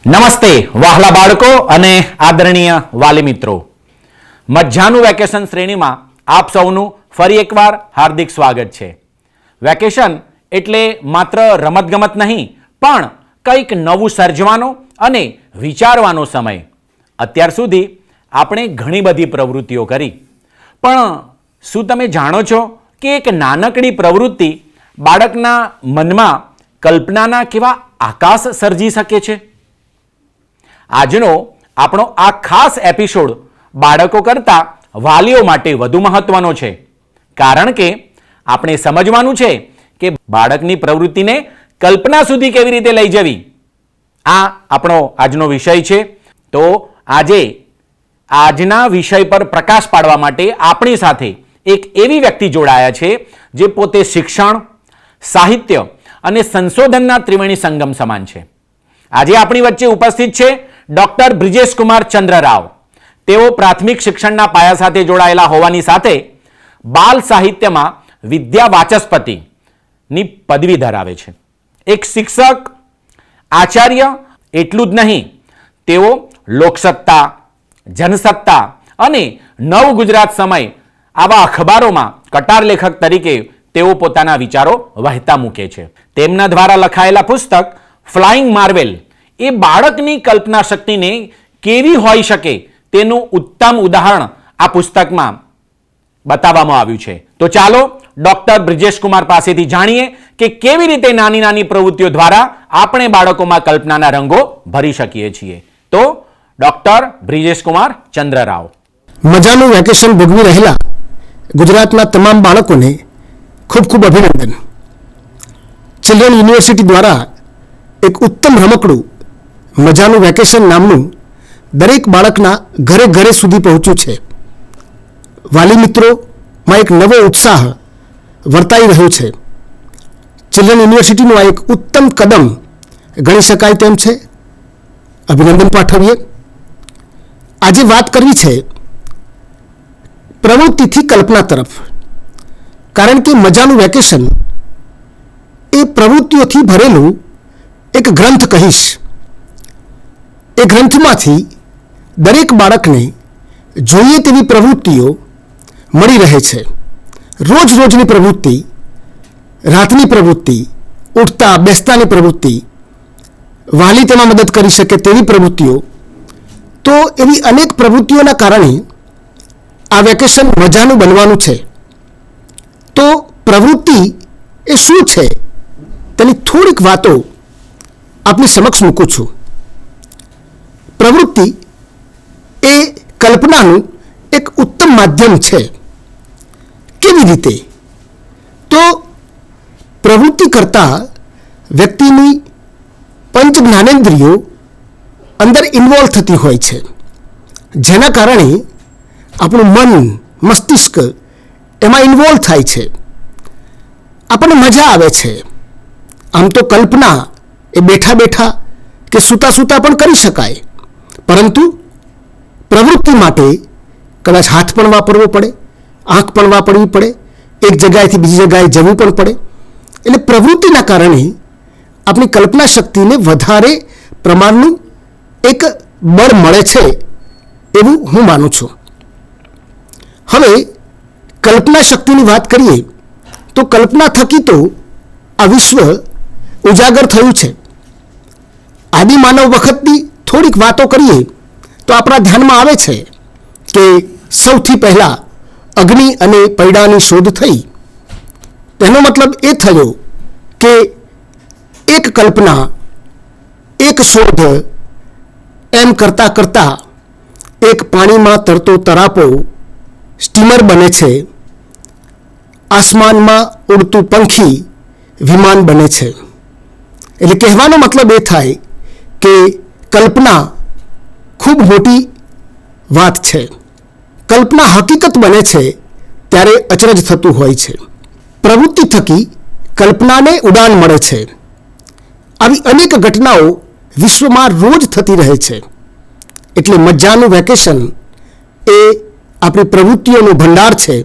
નમસ્તે વહાલા બાળકો અને આદરણીય વાલી મિત્રો, મધ્યાહનું વેકેશન શ્રેણીમાં આપ સૌનું ફરી એકવાર હાર્દિક સ્વાગત છે. વેકેશન એટલે માત્ર રમતગમત નહીં, પણ કંઈક નવું સર્જવાનો અને વિચારવાનો સમય. અત્યાર સુધી આપણે ઘણી બધી પ્રવૃત્તિઓ કરી, પણ શું તમે જાણો છો કે એક નાનકડી પ્રવૃત્તિ બાળકના મનમાં કલ્પનાના કેવા આકાશ સર્જી શકે છે? આજનો આપણો આ ખાસ એપિસોડ બાળકો કરતાં વાલીઓ માટે વધુ મહત્વનો છે, કારણ કે આપણે સમજવાનું છે કે બાળકની પ્રવૃત્તિને કલ્પના સુધી કેવી રીતે લઈ જવી. આ આપણો આજનો વિષય છે. તો આજના વિષય પર પ્રકાશ પાડવા માટે આપણી સાથે એક એવી વ્યક્તિ જોડાયા છે જે પોતે શિક્ષણ, સાહિત્ય અને સંશોધનના ત્રિવેણી સંગમ સમાન છે. આજે આપણી વચ્ચે ઉપસ્થિત છે ડોક્ટર બ્રિજેશ કુમાર ચંદ્ર રાવ. તેઓ પ્રાથમિક શિક્ષણના પાયા સાથે જોડાયેલા હોવાની સાથે બાલ સાહિત્યમાં વિદ્યા વાચસ્પતિની પદવી ધરાવે છે. એક શિક્ષક, આચાર્ય એટલું જ નહીં, તેઓ લોકસત્તા, જનસત્તા અને નવ ગુજરાત સમય આવા અખબારોમાં કટાર લેખક તરીકે તેઓ પોતાના વિચારો વહેતા મૂકે છે. તેમના દ્વારા લખાયેલા પુસ્તક ફ્લાઇંગ માર્વેલ એ બાળકની કલ્પના શક્તિને કેવી હોઈ શકે તેનું ઉત્તમ ઉદાહરણ આ પુસ્તકમાં બતાવવામાં આવ્યું છે. તો ચાલો ડોક્ટર બ્રિજેશ કુમાર પાસેથી જાણીએ કે કેવી રીતે નાની નાની પ્રવૃત્તિઓ દ્વારા આપણે બાળકોમાં કલ્પનાના રંગો ભરી શકીએ છીએ. તો ડોક્ટર બ્રિજેશ કુમાર ચંદ્ર રાવ. મજાનું વેકેશન ભોગવી રહેલા ગુજરાતના તમામ બાળકોને ખૂબ ખૂબ અભિનંદન. ચિલ્ડ્રન યુનિવર્સિટી દ્વારા એક ઉત્તમ રમકડું મજાનું વેકેશન નામનું દરેક બાળકના ઘરે ઘરે સુધી પહોંચ્યું છે. વાલી મિત્રોમાં એક નવો ઉત્સાહ વર્તાઈ રહ્યો છે. ચિલ્ડ્રન યુનિવર્સિટીનું આ એક ઉત્તમ કદમ ગણી શકાય તેમ છે. અભિનંદન પાઠવીએ. આજે વાત કરવી છે પ્રવૃત્તિથી કલ્પના તરફ, કારણ કે મજાનું વેકેશન એ પ્રવૃત્તિઓથી ભરેલું એક ગ્રંથ કહીશ. એ ગ્રંથમાંથી દરેક બાળકને જોઈએ તેવી પ્રવૃત્તિઓ મળી રહે છે. રોજ રોજની પ્રવૃત્તિ, રાતની પ્રવૃત્તિ, ઉઠતા બેસતાની પ્રવૃત્તિ, વાલી તેમાં મદદ કરી શકે તેવી પ્રવૃત્તિઓ. તો એવી અનેક પ્રવૃત્તિઓના કારણે આ વેકેશન મજાનું બનવાનું છે. તો પ્રવૃત્તિ એ શું છે તેની થોડીક વાતો આપની સમક્ષ મૂકું છું. પ્રવૃત્તિ એ કલ્પનાનું એક ઉત્તમ માધ્યમ છે. કેવી રીતે? તો પ્રવૃત્તિ કરતાં વ્યક્તિની પંચ જ્ઞાનેન્દ્રિયો અંદર ઇન્વોલ્વ થતી હોય છે, જેના કારણે આપણું મન, મસ્તિષ્ક એમાં ઇન્વોલ્વ થાય છે. આપણને મજા આવે છે. આમ તો કલ્પના એ બેઠા બેઠા કે સૂતા સૂતા પણ કરી શકાય, પરંતુ પ્રવૃત્તિ માટે કદાચ હાથ પણ વાપરવો પડે, આંખ પણ વાપરવી પડે, એક જગ્યાએથી બીજી જગ્યાએ જવું પણ પડે. એટલે પ્રવૃત્તિના કારણે આપણી કલ્પના શક્તિને વધારે પ્રમાણનું એક બળ મળે છે એવું હું માનું છું. હવે કલ્પના શક્તિની વાત કરીએ તો કલ્પના થકી તો આ વિશ્વ ઉજાગર થયું છે. આદિમાનવ વખતની થોડીક વાતો કરીએ તો આપણા ધ્યાનમાં આવે છે કે સૌથી પહેલાં અગ્નિ અને પૈડાની શોધ થઈ. તેનો મતલબ એ થયો કે એક કલ્પના, એક શોધ એમ કરતાં કરતાં એક પાણીમાં તરતો તરાપો સ્ટીમર બને છે, આસમાનમાં ઉડતું પંખી વિમાન બને છે. એટલે કહેવાનો મતલબ એ થાય કે કલ્પના ખૂબ મોટી વાત છે. કલ્પના હકીકત બને છે ત્યારે અચરજ થતું હોય છે. પ્રવૃત્તિ થકી કલ્પનાને ઉડાન મળે છે. આવી અનેક ઘટનાઓ વિશ્વમાં રોજ થતી રહે છે. એટલે મજાનું વેકેશન એ આપણી પ્રવૃત્તિઓનો ભંડાર છે.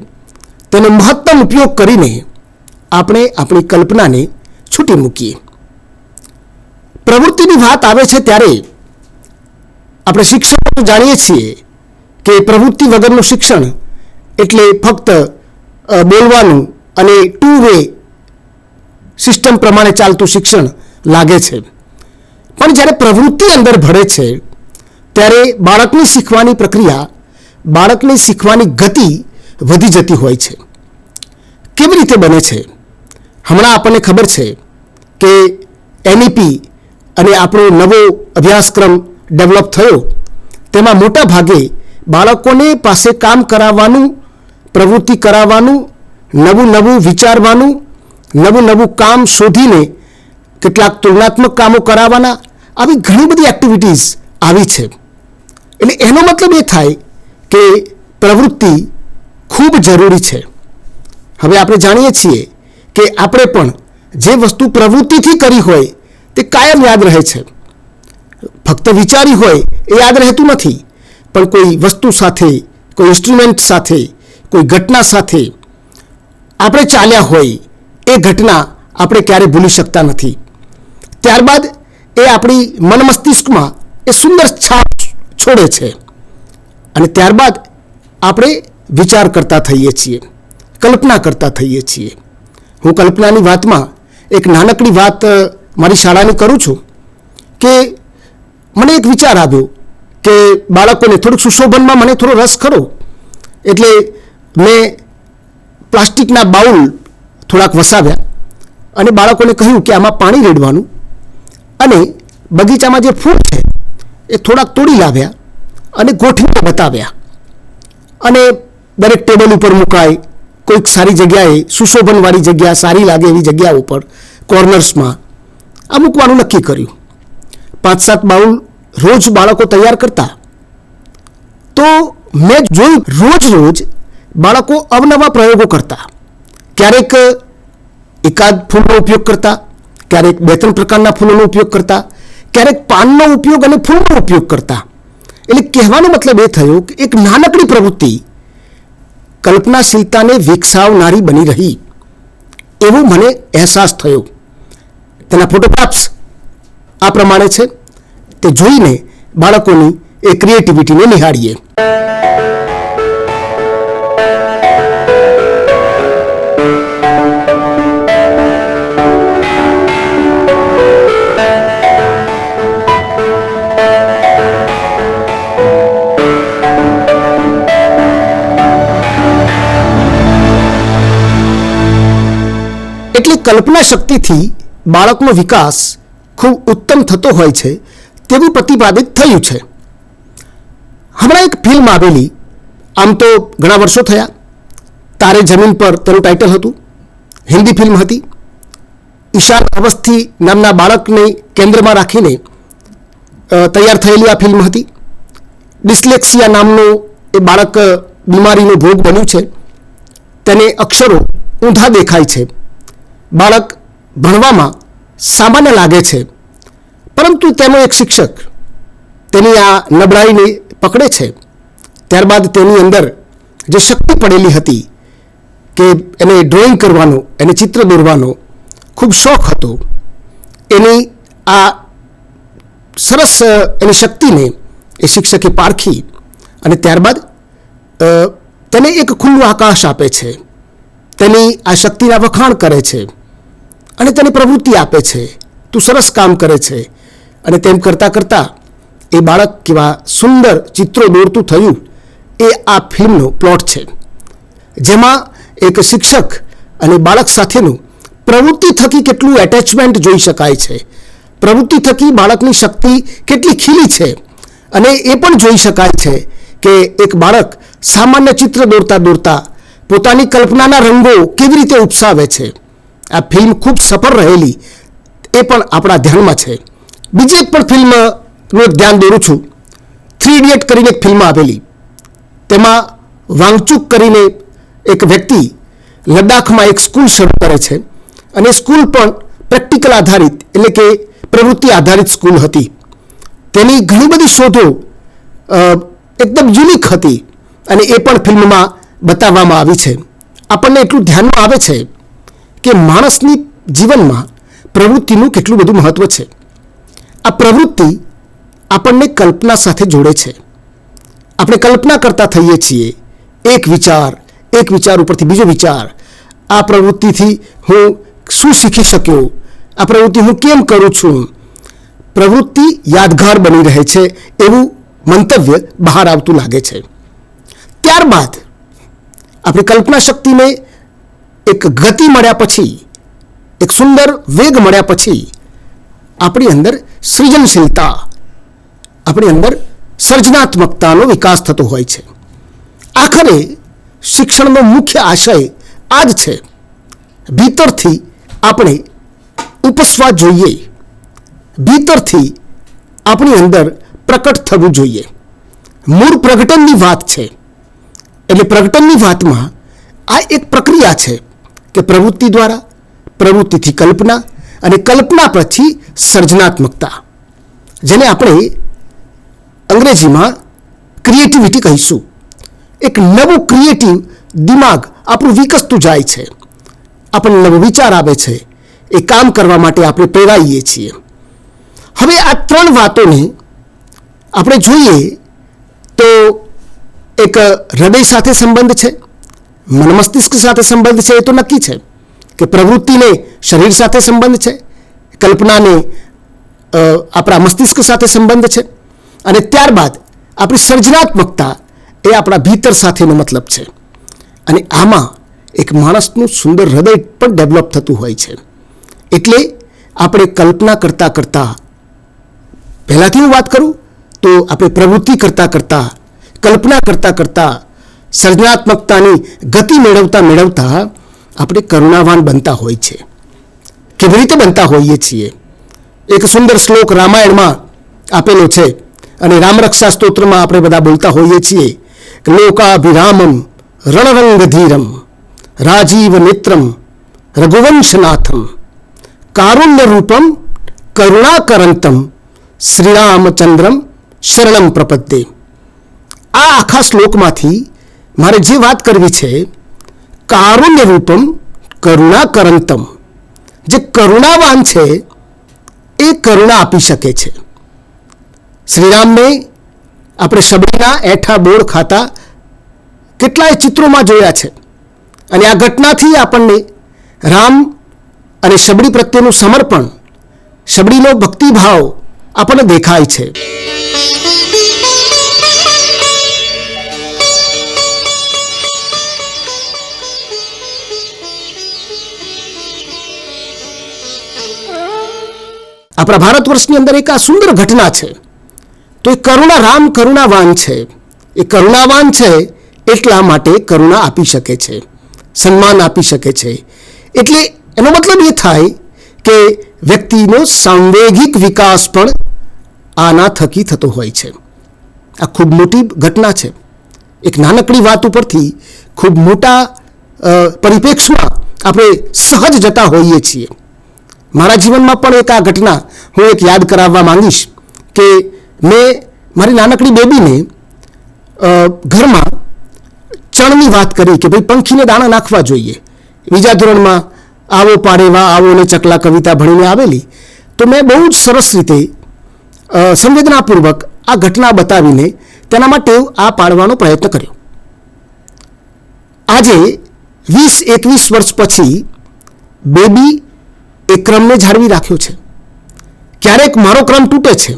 તેનો મહત્તમ ઉપયોગ કરીને આપણે આપણી કલ્પનાને છૂટી મૂકીએ. પ્રવૃત્તિની વાત આવે છે ત્યારે આપણે શિક્ષણ જાણીએ છીએ કે પ્રવૃત્તિ વગરનું શિક્ષણ એટલે ફક્ત બોલવાનું અને ટુ વે સિસ્ટમ પ્રમાણે ચાલતું શિક્ષણ લાગે છે. પણ જ્યારે પ્રવૃત્તિ અંદર ભળે છે ત્યારે બાળકની શીખવાની પ્રક્રિયા, બાળકની શીખવાની ગતિ વધી જતી હોય છે. કેવી રીતે બને છે? હમણાં આપણને ખબર છે કે NEP અને આપણો નવો અભ્યાસક્રમ ડેવલપ થયો, તેમાં મોટા ભાગે બાળકોને પાસે કામ કરાવવાનું, પ્રવૃત્તિ કરાવવાનું, નવું નવું વિચારવાનું, નવું નવું કામ શોધીને કેટલાક તુલનાત્મક કામો કરાવવાના, આવી ઘણી બધી એક્ટિવિટીઝ આવી છે. એટલે એનો મતલબ એ થાય કે પ્રવૃત્તિ ખૂબ જરૂરી છે. હવે આપણે જાણીએ છીએ કે આપણે પણ જે વસ્તુ પ્રવૃત્તિથી કરી હોય તે કાયમ યાદ રહે છે. ફક્ત વિચારી હોય એ યાદ રહેતું નથી, પણ કોઈ વસ્તુ સાથે, કોઈ ઇન્સ્ટ્રુમેન્ટ સાથે, કોઈ ઘટના સાથે આપણે ચાલ્યા હોય એ ઘટના આપણે ક્યારેય ભૂલી શકતા નથી. ત્યારબાદ એ આપણી મન મસ્તિષ્કમાં એ સુંદર છાપ છોડે છે અને ત્યારબાદ આપણે વિચાર કરતા થઈએ છીએ, કલ્પના કરતા થઈએ છીએ. હું કલ્પનાની વાતમાં એક નાનકડી વાત મારી શાળાની કરું છું કે મને એક વિચાર આવ્યો કે બાળકોને થોડુંક સુશોભનમાં મને થોડો રસ ખરો, એટલે મેં પ્લાસ્ટિકના બાઉલ થોડાક વસાવ્યા અને બાળકોને કહ્યું કે આમાં પાણી રેડવાનું અને બગીચામાં જે ફૂલ છે એ થોડાક તોડી લાવ્યા અને ગોઠવીને બતાવ્યા અને દરેક ટેબલ ઉપર મુકાય, કોઈક સારી જગ્યાએ, સુશોભનવાળી જગ્યા, સારી લાગે એવી જગ્યા ઉપર કોર્નર્સમાં આ મૂકવાનું નક્કી કર્યું. 5-7 બાઉલ રોજ બાળકો તૈયાર કરતા. તો મેં જોયું રોજ બાળકો અવનવા પ્રયોગો કરતા. ક્યારેક એકાદ ફૂલનો ઉપયોગ કરતા, ક્યારેક 2-3 પ્રકારના ફૂલોનો ઉપયોગ કરતા, ક્યારેક પાનનો ઉપયોગ અને ફૂલનો ઉપયોગ કરતા. એટલે કહેવાનો મતલબ એ થયો કે એક નાનકડી પ્રવૃત્તિ કલ્પનાશીલતાને વિકસાવનારી બની રહી, એવો મને અહેસાસ થયો. તેના ફોટોગ્રાફ્સ આ પ્રમાણે છે, તે જોઈને બાળકોની એ ક્રિએટિવિટીને નિહાળીએ. એટલે કલ્પના શક્તિથી બાળકનો વિકાસ ખૂબ ઉત્તમ થતો હોય છે તેવું પ્રતિપાદિત થયું છે. હમણાં એક ફિલ્મ આવેલી, આમ તો ઘણા વર્ષો થયા, તારે જમીન પર તેનું ટાઇટલ હતું, હિન્દી ફિલ્મ હતી. ઈશાન અવસ્થી નામના બાળકને કેન્દ્રમાં રાખીને તૈયાર થયેલી આ ફિલ્મ હતી. ડિસ્લેક્સિયા નામનું એ બાળક બીમારીનો ભોગ બન્યું છે, તેને અક્ષરો ઊંધા દેખાય છે. બાળક ભણવામાં સામાન્ય લાગે છે, પરંતુ તેનો એક શિક્ષક તેની આ નબળાઈને પકડે છે. ત્યારબાદ તેની અંદર જે શક્તિ પડેલી હતી કે એને ડ્રોઈંગ કરવાનો, એને ચિત્ર દોરવાનો ખૂબ શોખ હતો, એની આ સરસ એની શક્તિને એ શિક્ષકે પારખી અને ત્યારબાદ તેને એક ખુલ્લું આકાશ આપે છે, તેની આ શક્તિના વખાણ કરે છે અને તેને પ્રવૃત્તિ આપે છે, તું સરસ કામ કરે છે. અને તેમ કરતાં કરતાં એ બાળક કેવા સુંદર ચિત્રો દોરતું થયું, એ આ ફિલ્મનો પ્લોટ છે, જેમાં એક શિક્ષક અને બાળક સાથેનું પ્રવૃત્તિ થકી કેટલું એટેચમેન્ટ જોઈ શકાય છે, પ્રવૃત્તિ થકી બાળકની શક્તિ કેટલી ખીલી છે. અને એ પણ જોઈ શકાય છે કે એક બાળક સામાન્ય ચિત્ર દોરતા દોરતા પોતાની કલ્પનાના રંગો કેવી રીતે ઉપસાવે છે. આ ફિલ્મ ખૂબ સફળ રહેલી, એ પણ આપણા ધ્યાનમાં છે. બીજી એક પણ ફિલ્મનું ધ્યાન દોરું છું. 3 ઇડિયટ કરીને એક ફિલ્મ આવેલી, તેમાં વાંગચુક કરીને એક વ્યક્તિ લદ્દાખમાં એક સ્કૂલ શરૂ કરે છે અને સ્કૂલ પણ પ્રેક્ટિકલ આધારિત એટલે કે પ્રવૃત્તિ આધારિત સ્કૂલ હતી. તેની ઘણી બધી શોધો એકદમ યુનિક હતી અને એ પણ ફિલ્મમાં બતાવવામાં આવી છે. આપણને એટલું ધ્યાનમાં આવે છે કે માણસની જીવનમાં પ્રવૃત્તિનું કેટલું બધું મહત્ત્વ છે. આ પ્રવૃત્તિ આપણને કલ્પના સાથે જોડે છે. આપણે કલ્પના કરતા થઈએ છીએ, એક વિચાર ઉપરથી બીજો વિચાર, આ પ્રવૃત્તિથી હું શું શીખી શક્યો, આ પ્રવૃત્તિ હું કેમ કરું છું. પ્રવૃત્તિ યાદગાર બની રહે છે એવું મંતવ્ય બહાર આવતું લાગે છે. ત્યારબાદ આપણી કલ્પના શક્તિને એક ગતિ મળ્યા પછી, એક સુંદર વેગ મળ્યા પછી આપણી અંદર સૃજનશીલતા, આપણી અંદર સર્જનાત્મકતાનો વિકાસ થતો હોય છે. આખરે શિક્ષણનો મુખ્ય આશય આ જ છે. ભીતરથી આપણે ઉપસવા જોઈએ, ભીતરથી આપણી અંદર પ્રકટ થવું જોઈએ. મૂળ પ્રગટનની વાત છે. એટલે પ્રગટનની વાતમાં આ એક પ્રક્રિયા છે કે પ્રવૃત્તિ દ્વારા, પ્રવૃત્તિથી કલ્પના અને કલ્પના પછી સર્જનાત્મકતા, જેને આપણે અંગ્રેજીમાં ક્રિએટિવિટી કહીશું. એક નવું ક્રિએટિવ દિમાગ આપણું વિકસતું જાય છે. આપણને નવો વિચાર આવે છે. એ કામ કરવા માટે આપણે પ્રેરાઈએ છીએ. હવે આ ત્રણ વાતોને આપણે જોઈએ તો એક હૃદય સાથે સંબંધ છે, મન મસ્તિષ્ક સાથે સંબંધ છે, એ તો નક્કી છે કે પ્રવૃત્તિને શરીર સાથે સંબંધ છે, કલ્પનાને આપણા મસ્તિષ્ક સાથે સંબંધ છે, અને ત્યારબાદ આપણી સર્જનાત્મકતા એ આપણા ભીતર સાથેનો મતલબ છે. અને આમાં એક માણસનું સુંદર હૃદય પણ ડેવલપ થતું હોય છે. એટલે આપણે કલ્પના કરતાં કરતાં, પહેલાંથી હું વાત કરું તો આપણે પ્રવૃત્તિ કરતાં કરતાં, કલ્પના કરતાં કરતાં, સર્જનાત્મકતાની ગતિ મેળવતા આપણે કરુણાવાન બનતા હોય છે. કેવી રીતે બનતા હોઈએ છીએ? એક સુંદર શ્લોક રામાયણમાં આપેલો છે અને રામરક્ષા સ્તોત્રમાં આપણે બધા બોલતા હોઈએ છીએ કે લોકાભિરામમ રણરંગધીરમ રાજીવ નેત્રમ રઘુવંશનાથમ કારુણ્ય રૂપમ કરુણાકરંતમ શ્રીરામચંદ્રમ શરણમ પ્રપદ્યે. આ આખા શ્લોકમાંથી મારે જે વાત કરવી છે, કારુણ્ય રૂપમ કરુણાકરંતમ, જે કરુણાવાન છે એ કરુણા આપી શકે છે. શ્રીરામને આપણે શબરીના એઠા બોળ ખાતા કેટલાય ચિત્રોમાં જોયા છે. અને આ ઘટનાથી આપણને રામ અને શબરી પ્રત્યેનું સમર્પણ, શબરીનો ભક્તિભાવ આપણને દેખાય છે. આપણા ભારત વર્ષની અંદર એક આ સુંદર ઘટના છે. તો એ કરુણા, રામ કરુણાવાન છે. એ કરુણાવાન છે એટલા માટે કરુણા આપી શકે છે, સન્માન આપી શકે છે. એટલે એનો મતલબ એ થાય કે વ્યક્તિનો સાંવેગિક વિકાસ પણ આના થકી થતો હોય છે. આ ખૂબ મોટી ઘટના છે. એક નાનકડી વાત ઉપરથી ખૂબ મોટા પરિપ્રેક્ષમાં આપણે સહજ જતા હોઈએ છીએ. મારા જીવનમાં પણ એક આ ઘટના હું એક યાદ કરાવવા માંગીશ કે મેં મારી નાનકડી બેબીને ઘરમાં ચણની વાત કરી કે ભાઈ પંખીને દાણા નાખવા જોઈએ. બીજા ધોરણમાં આવો પાડેવા આવો ને ચકલા કવિતા ભણીને આવેલી. તો મેં બહુ જ સરસ રીતે સંવેદનાપૂર્વક આ ઘટના બતાવીને તેનામાં ટેવ આ પાડવાનો પ્રયત્ન કર્યો. આજે 20-21 વર્ષ પછી બેબી એ ક્રમને જાળવી રાખ્યો છે. ક્યારેક મારો ક્રમ તૂટે છે.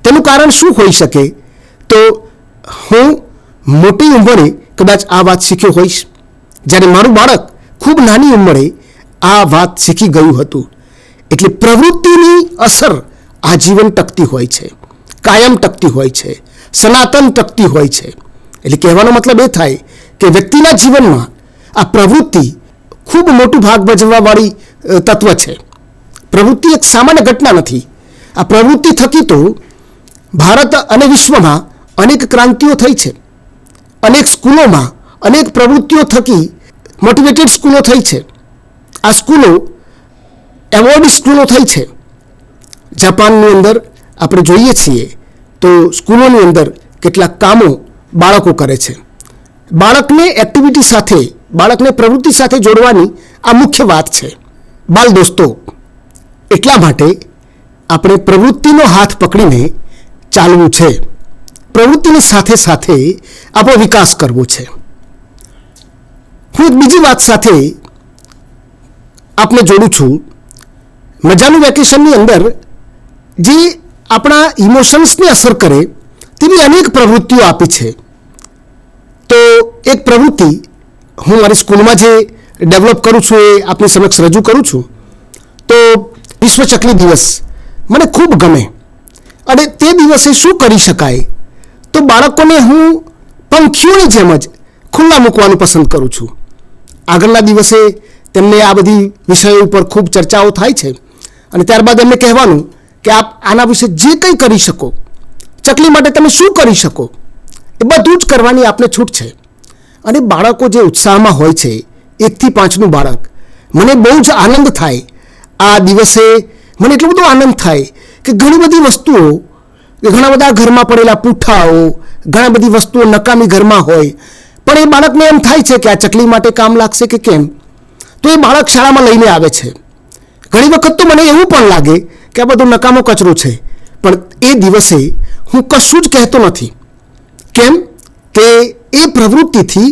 તેનું કારણ શું હોઈ શકે? તો હું મોટી ઉંમરે કદાચ આ વાત શીખ્યો હોઈશ, જ્યારે મારું બાળક ખૂબ નાની ઉંમરે આ વાત શીખી ગયું હતું. એટલે પ્રવૃત્તિની અસર આજીવન ટકતી હોય છે, કાયમ ટકતી હોય છે, સનાતન ટકતી હોય છે. એટલે કહેવાનો મતલબ એ થાય કે વ્યક્તિના જીવનમાં આ પ્રવૃત્તિ ખૂબ મોટું ભાગ ભજવવાવાળી તત્વ છે. પ્રવૃત્તિ એક સામાન્ય ઘટના નથી. આ પ્રવૃત્તિ થકી તો ભારત અને વિશ્વમાં અનેક ક્રાંતિઓ થઈ છે. અનેક સ્કૂલોમાં અનેક પ્રવૃત્તિઓ થકી મોટિવેટેડ સ્કૂલો થઈ છે. આ સ્કૂલો એવોર્ડ સ્કૂલો થઈ છે. જાપાનની અંદર આપણે જોઈએ છીએ તો સ્કૂલોની અંદર કેટલાક કામો બાળકો કરે છે. બાળકને એક્ટિવિટી સાથે, બાળકને પ્રવૃત્તિ સાથે જોડવાની આ મુખ્ય વાત છે. બાલ દોસ્તો, એટલા માટે આપણે પ્રવૃત્તિનો હાથ પકડીને ચાલવું છે, પ્રવૃત્તિની સાથે સાથે આપણો વિકાસ કરવો છે. હું એક બીજી વાત સાથે આપને જોડું છું. મજાનું વેકેશનની અંદર જે આપણા ઇમોશન્સને અસર કરે તેવી અનેક પ્રવૃત્તિઓ આપી છે. તો એક પ્રવૃત્તિ હું મારી સ્કૂલમાં જે ડેવલપ કરું છું એ આપની સમક્ષ રજૂ કરું છું. તો વિશ્વ ચકલી દિવસ મને ખૂબ ગમે, અને તે દિવસે શું કરી શકાય તો બાળકોને હું પંખીઓની જેમ જ ખુલ્લા મૂકવાનું પસંદ કરું છું. આગળના દિવસે તેમને આ બધી વિષયો ઉપર ખૂબ ચર્ચાઓ થાય છે, અને ત્યારબાદ એમને કહેવાનું કે આપ આના વિશે જે કંઈ કરી શકો, ચકલી માટે તમે શું કરી શકો, એ બધું જ કરવાની આપને છૂટ છે. અને બાળકો જે ઉત્સાહમાં હોય છે, 1 થી 5નું બાળક, મને બહુ જ આનંદ થાય આ દિવસે. મને એટલો બધો આનંદ થાય કે ઘણી બધી વસ્તુઓ, ઘણા બધા ઘરમાં પડેલા પૂઠાઓ, ઘણા બધી વસ્તુઓ નકામી ઘરમાં હોય, પણ એ બાળકને એમ થાય છે કે આ ચકલી માટે કામ લાગશે કે કેમ, તો એ બાળક શાળામાં લઈને આવે છે. ઘણી વખત તો મને એવું પણ લાગે કે આ બધો નકામો કચરો છે, પણ એ દિવસે હું કશું જ કહેતો નથી. કેમ કે એ પ્રવૃત્તિથી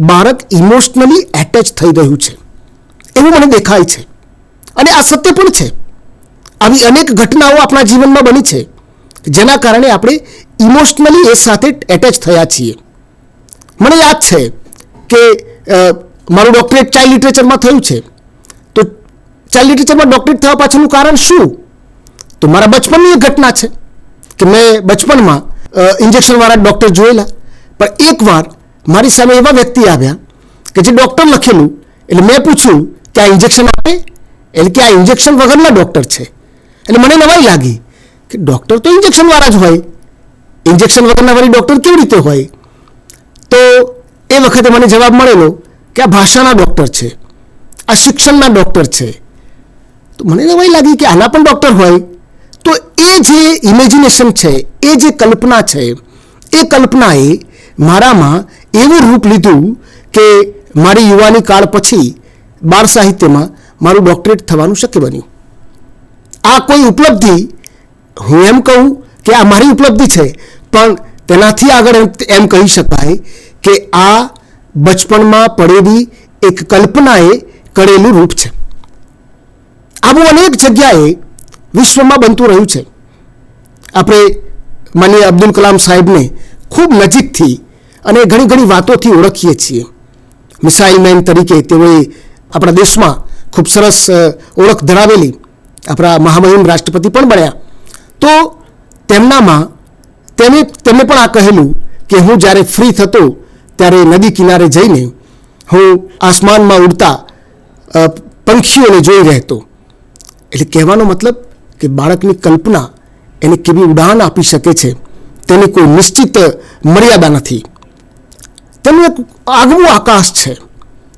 બાળક ઇમોશનલી એટેચ થઈ રહ્યું છે એવું મને દેખાય છે. અને આ સત્ય પણ છે. આવી અનેક ઘટનાઓ આપણા જીવનમાં બની છે જેના કારણે આપણે ઇમોશનલી એ સાથે એટેચ થયા છીએ. મને યાદ છે કે મારું ડૉક્ટરેટ ચાઇલ્ડ લિટરેચરમાં થયું છે. તો ચાઇલ્ડ લિટરેચરમાં ડૉક્ટરેટ થવા પાછળનું કારણ શું? તો મારા બચપનની એક ઘટના છે કે મેં બચપનમાં ઇન્જેક્શનવાળા ડૉક્ટર જોયેલા, પણ એકવાર મારી સામે એવા વ્યક્તિ આવ્યા કે જે ડૉક્ટર લખેલું, એટલે મેં પૂછ્યું કે આ ઇન્જેક્શન આપે, એટલે કે આ ઇન્જેક્શન વગરના ડૉક્ટર છે. એટલે મને નવાઈ લાગી કે ડૉક્ટર તો ઇન્જેક્શનવાળા જ હોય, ઇન્જેક્શન વગરના વાળી ડૉક્ટર કેવી રીતે હોય? તો એ વખતે મને જવાબ મળેલો કે આ ભાષાના ડૉક્ટર છે, આ શિક્ષણના ડૉક્ટર છે. તો મને નવાઈ લાગી કે આના પણ ડૉક્ટર હોય. તો એ જે ઇમેજિનેશન છે, એ જે કલ્પના છે, એ કલ્પનાએ મારામાં એવું રૂપ લીધું કે મારી યુવાની કાળ પછી બાળ સાહિત્યમાં મારું ડૉક્ટરેટ થવાનું શક્ય બન્યું. આ કોઈ ઉપલબ્ધિ, હું એમ કહું કે આ મારી ઉપલબ્ધિ છે, પણ તેનાથી આગળ એમ કહી શકાય કે આ બચપણમાં પડેલી એક કલ્પનાએ કરેલું રૂપ છે. આવું અનેક જગ્યાએ વિશ્વમાં બનતું રહ્યું છે. આપણે માનીય અબ્દુલ કલામ સાહેબને ખૂબ નજીકથી અને ઘણી ઘણી વાતોથી ઓળખીએ છીએ. મિસાઇલ મેન તરીકે તેઓએ આપણા દેશમાં ખૂબ સરસ ઓળખ ધરાવેલી આપણા મહામહિમ રાષ્ટ્રપતિ પણ બન્યા. તો તેમનામાં તેમણે પણ આ કહેલું કે હું જ્યારે ફ્રી થતો ત્યારે નદી કિનારે જઈને હું આસમાનમાં ઉડતા પંખીઓને જોઈ રહેતો. એટલે કહેવાનો મતલબ કે બાળકની કલ્પના એને કેવી ઉડાન આપી શકે છે તેની કોઈ નિશ્ચિત મર્યાદા નથી. તેનું એક આગવું આકાશ છે,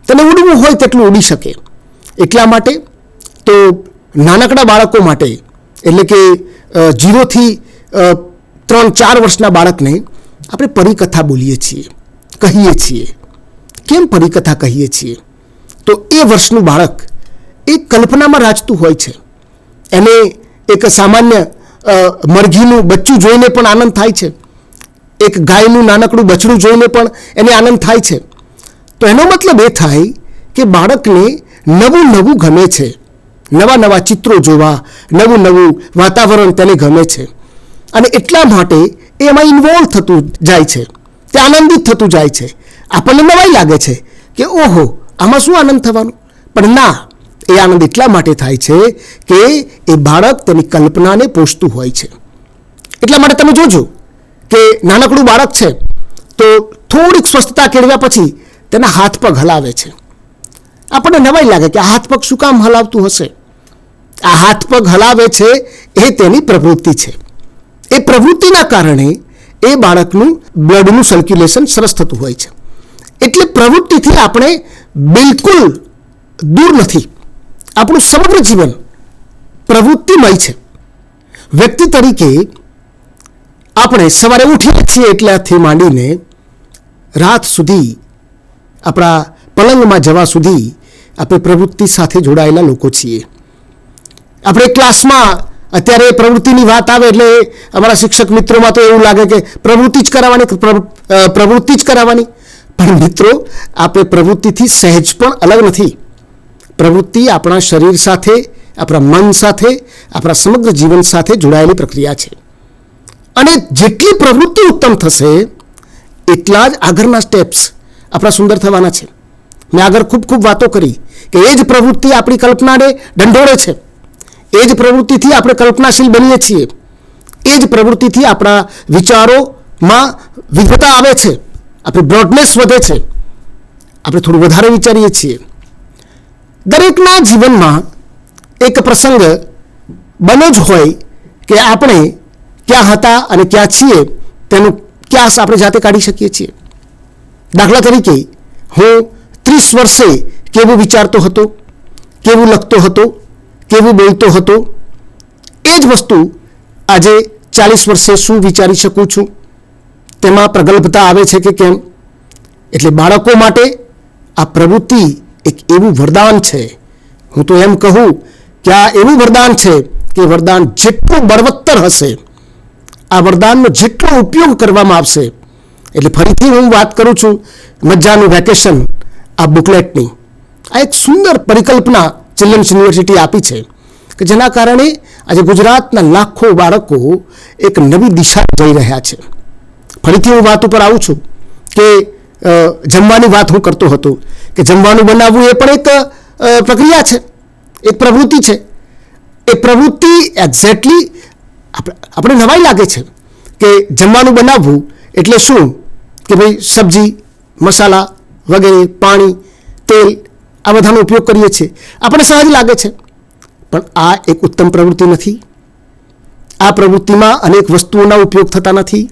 તેને ઉડવું હોય તેટલું ઉડી શકે. એટલા માટે તો નાનકડા બાળકો માટે, એટલે કે 0 થી 3-4 વર્ષના બાળકને આપણે પરિકથા બોલીએ છીએ, કહીએ છીએ. કેમ પરિકથા કહીએ છીએ? તો એ વર્ષનું બાળક એ કલ્પનામાં રાચતું હોય છે. એને એક સામાન્ય મરઘીનું બચ્ચું જોઈને પણ આનંદ થાય છે, એક ગાયનું નાનકડું બછડું જોઈને પણ એને આનંદ થાય છે. તો એનો મતલબ એ થાય કે બાળકને નવું નવું ગમે છે, નવા નવા ચિત્રો જોવા, નવું નવું વાતાવરણ તેને ગમે છે, અને એટલા માટે એ એમાં ઇન્વોલ્વ થતું જાય છે, તે આનંદિત થતું જાય છે. આપણને નવાઈ લાગે છે કે ઓહો, આમાં શું આનંદ થવાનું? પણ ના, એ આનંદ એટલા માટે થાય છે કે એ બાળક તેની કલ્પનાને પોષતું હોય છે. એટલા માટે તમે જોજો કે નાનકડું બાળક છે તો થોડીક સ્વસ્થતા કેળવ્યા પછી તેના હાથ પગ હલાવે છે. આપણને નવાઈ લાગે કે આ હાથ પગ શું કામ હલાવતું હશે? આ હાથ પગ હલાવે છે એ તેની પ્રવૃત્તિ છે. એ પ્રવૃત્તિના કારણે એ બાળકનું બ્લડનું સર્ક્યુલેશન સરસ થતું હોય છે. એટલે પ્રવૃત્તિથી આપણે બિલકુલ દૂર નથી. આપણું સમગ્ર જીવન પ્રવૃત્તિમય છે. વ્યક્તિ તરીકે આપણે સવારે ઉઠીએ છીએ એટલાથી માંડીને રાત સુધી, આપણા પલંગમાં જવા સુધી આપણે પ્રવૃત્તિ સાથે જોડાયેલા લોકો છીએ. આપણે ક્લાસમાં અત્યારે પ્રવૃત્તિની વાત આવે એટલે અમારા શિક્ષક મિત્રોમાં તો એવું લાગે કે પ્રવૃત્તિ જ કરાવવાની. પણ મિત્રો, આપણે પ્રવૃત્તિથી સહેજ પણ અલગ નથી. પ્રવૃત્તિ આપણા શરીર સાથે, આપણા મન સાથે, આપણા સમગ્ર જીવન સાથે જોડાયેલી પ્રક્રિયા છે. અને જેટલી પ્રવૃત્તિ ઉત્તમ થશે એટલા જ આગળના સ્ટેપ્સ આપણા સુંદર થવાના છે. મેં આગળ ખૂબ વાતો કરી કે એ જ પ્રવૃત્તિ આપણી કલ્પનાને ઢંઢોળે છે. એ જ પ્રવૃત્તિથી આપણે કલ્પનાશીલ બનીએ છીએ. એ જ પ્રવૃત્તિથી આપણા વિચારોમાં વિવિધતા આવે છે, આપણી બ્રોડનેસ વધે છે, આપણે થોડું વધારે વિચારીએ છીએ. દરેકના જીવનમાં એક પ્રસંગ બને જ હોય કે આપણે ક્યાં હતા અને ક્યાં છીએ તેનું ક્યાસ આપણે જાતે કાઢી શકીએ છીએ. દાખલા તરીકે હું 30 વર્ષે કેવું વિચારતો હતો, કેવું લખતો હતો, કેવું બોલતો હતો, એ જ વસ્તુ આજે 40 વર્ષે શું વિચારી શકું છું, તેમાં પ્રગલ્ભતા આવે છે કે કેમ. એટલે બાળકો માટે આ પ્રવૃત્તિ એક એવું વરદાન છે. હું તો એમ કહું કે આ એવું વરદાન છે કે વરદાન જેટલું બળવત્તર હશે, આ વરદાનનો જેટલો ઉપયોગ કરવામાં આવશે. એટલે ફરીથી હું વાત કરું છું મજાનું વેકેશન આ બુકલેટની. આ એક સુંદર પરિકલ્પના ચિલ્ડ્રન્સ યુનિવર્સિટી આપી છે કે જેના કારણે આજે ગુજરાતના લાખો બાળકો એક નવી દિશા જઈ રહ્યા છે. ફરીથી હું વાત ઉપર આવું છું કે જમવાની વાત હું કરતો હતો કે જમવાનું બનાવવું એ પણ એક પ્રક્રિયા છે, એક પ્રવૃત્તિ છે. એ પ્રવૃત્તિ એક્ઝેક્ટલી આપણે નવાઈ લાગે છે કે જમવાનું બનાવવું એટલે શું કે ભાઈ સબ્જી, મસાલા વગેરે, પાણી, તેલ આ બધાનો ઉપયોગ કરીએ છીએ. આપણે સહજ લાગે છે, પણ આ એક ઉત્તમ પ્રવૃત્તિ નથી. આ પ્રવૃત્તિમાં અનેક વસ્તુઓના ઉપયોગ થતા નથી.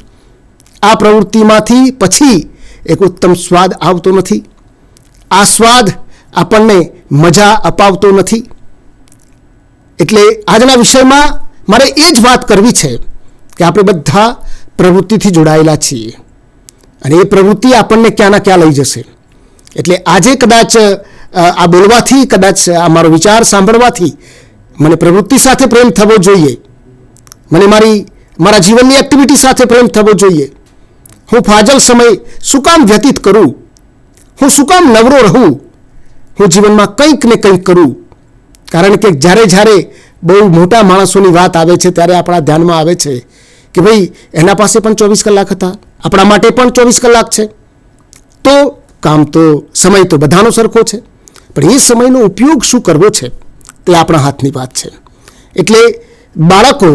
આ પ્રવૃત્તિમાંથી પછી એક ઉત્તમ સ્વાદ આવતો નથી. આ સ્વાદ આપણને મજા અપાવતો નથી. એટલે આજના વિષયમાં મારે એ જ વાત કરવી છે કે આપણે બધા પ્રવૃત્તિથી જોડાયેલા છીએ અને એ પ્રવૃત્તિ આપણને ક્યાંના ક્યાં લઈ જશે. એટલે આજે કદાચ આ બોલવાથી, કદાચ આ મારો વિચાર સાંભળવાથી મને પ્રવૃત્તિ સાથે પ્રેમ થવો જોઈએ, મને મારા જીવનની એક્ટિવિટી સાથે પ્રેમ થવો જોઈએ. હું ફાજલ સમય શું કામ વ્યતીત કરું, હું શું કામ નવરો રહું, હું જીવનમાં કંઈક ને કંઈક કરું. કારણ કે જ્યારે બહુ મોટા માણસોની વાત આવે છે ત્યારે આપણા ધ્યાનમાં આવે છે કે ભાઈ એના પાસે પણ 24 કલાક હતા, આપણા માટે પણ 24 કલાક છે. તો સમય તો બધાનો સરખો છે, પણ એ સમયનો ઉપયોગ શું કરવો છે તે આપણા હાથની વાત છે. એટલે બાળકો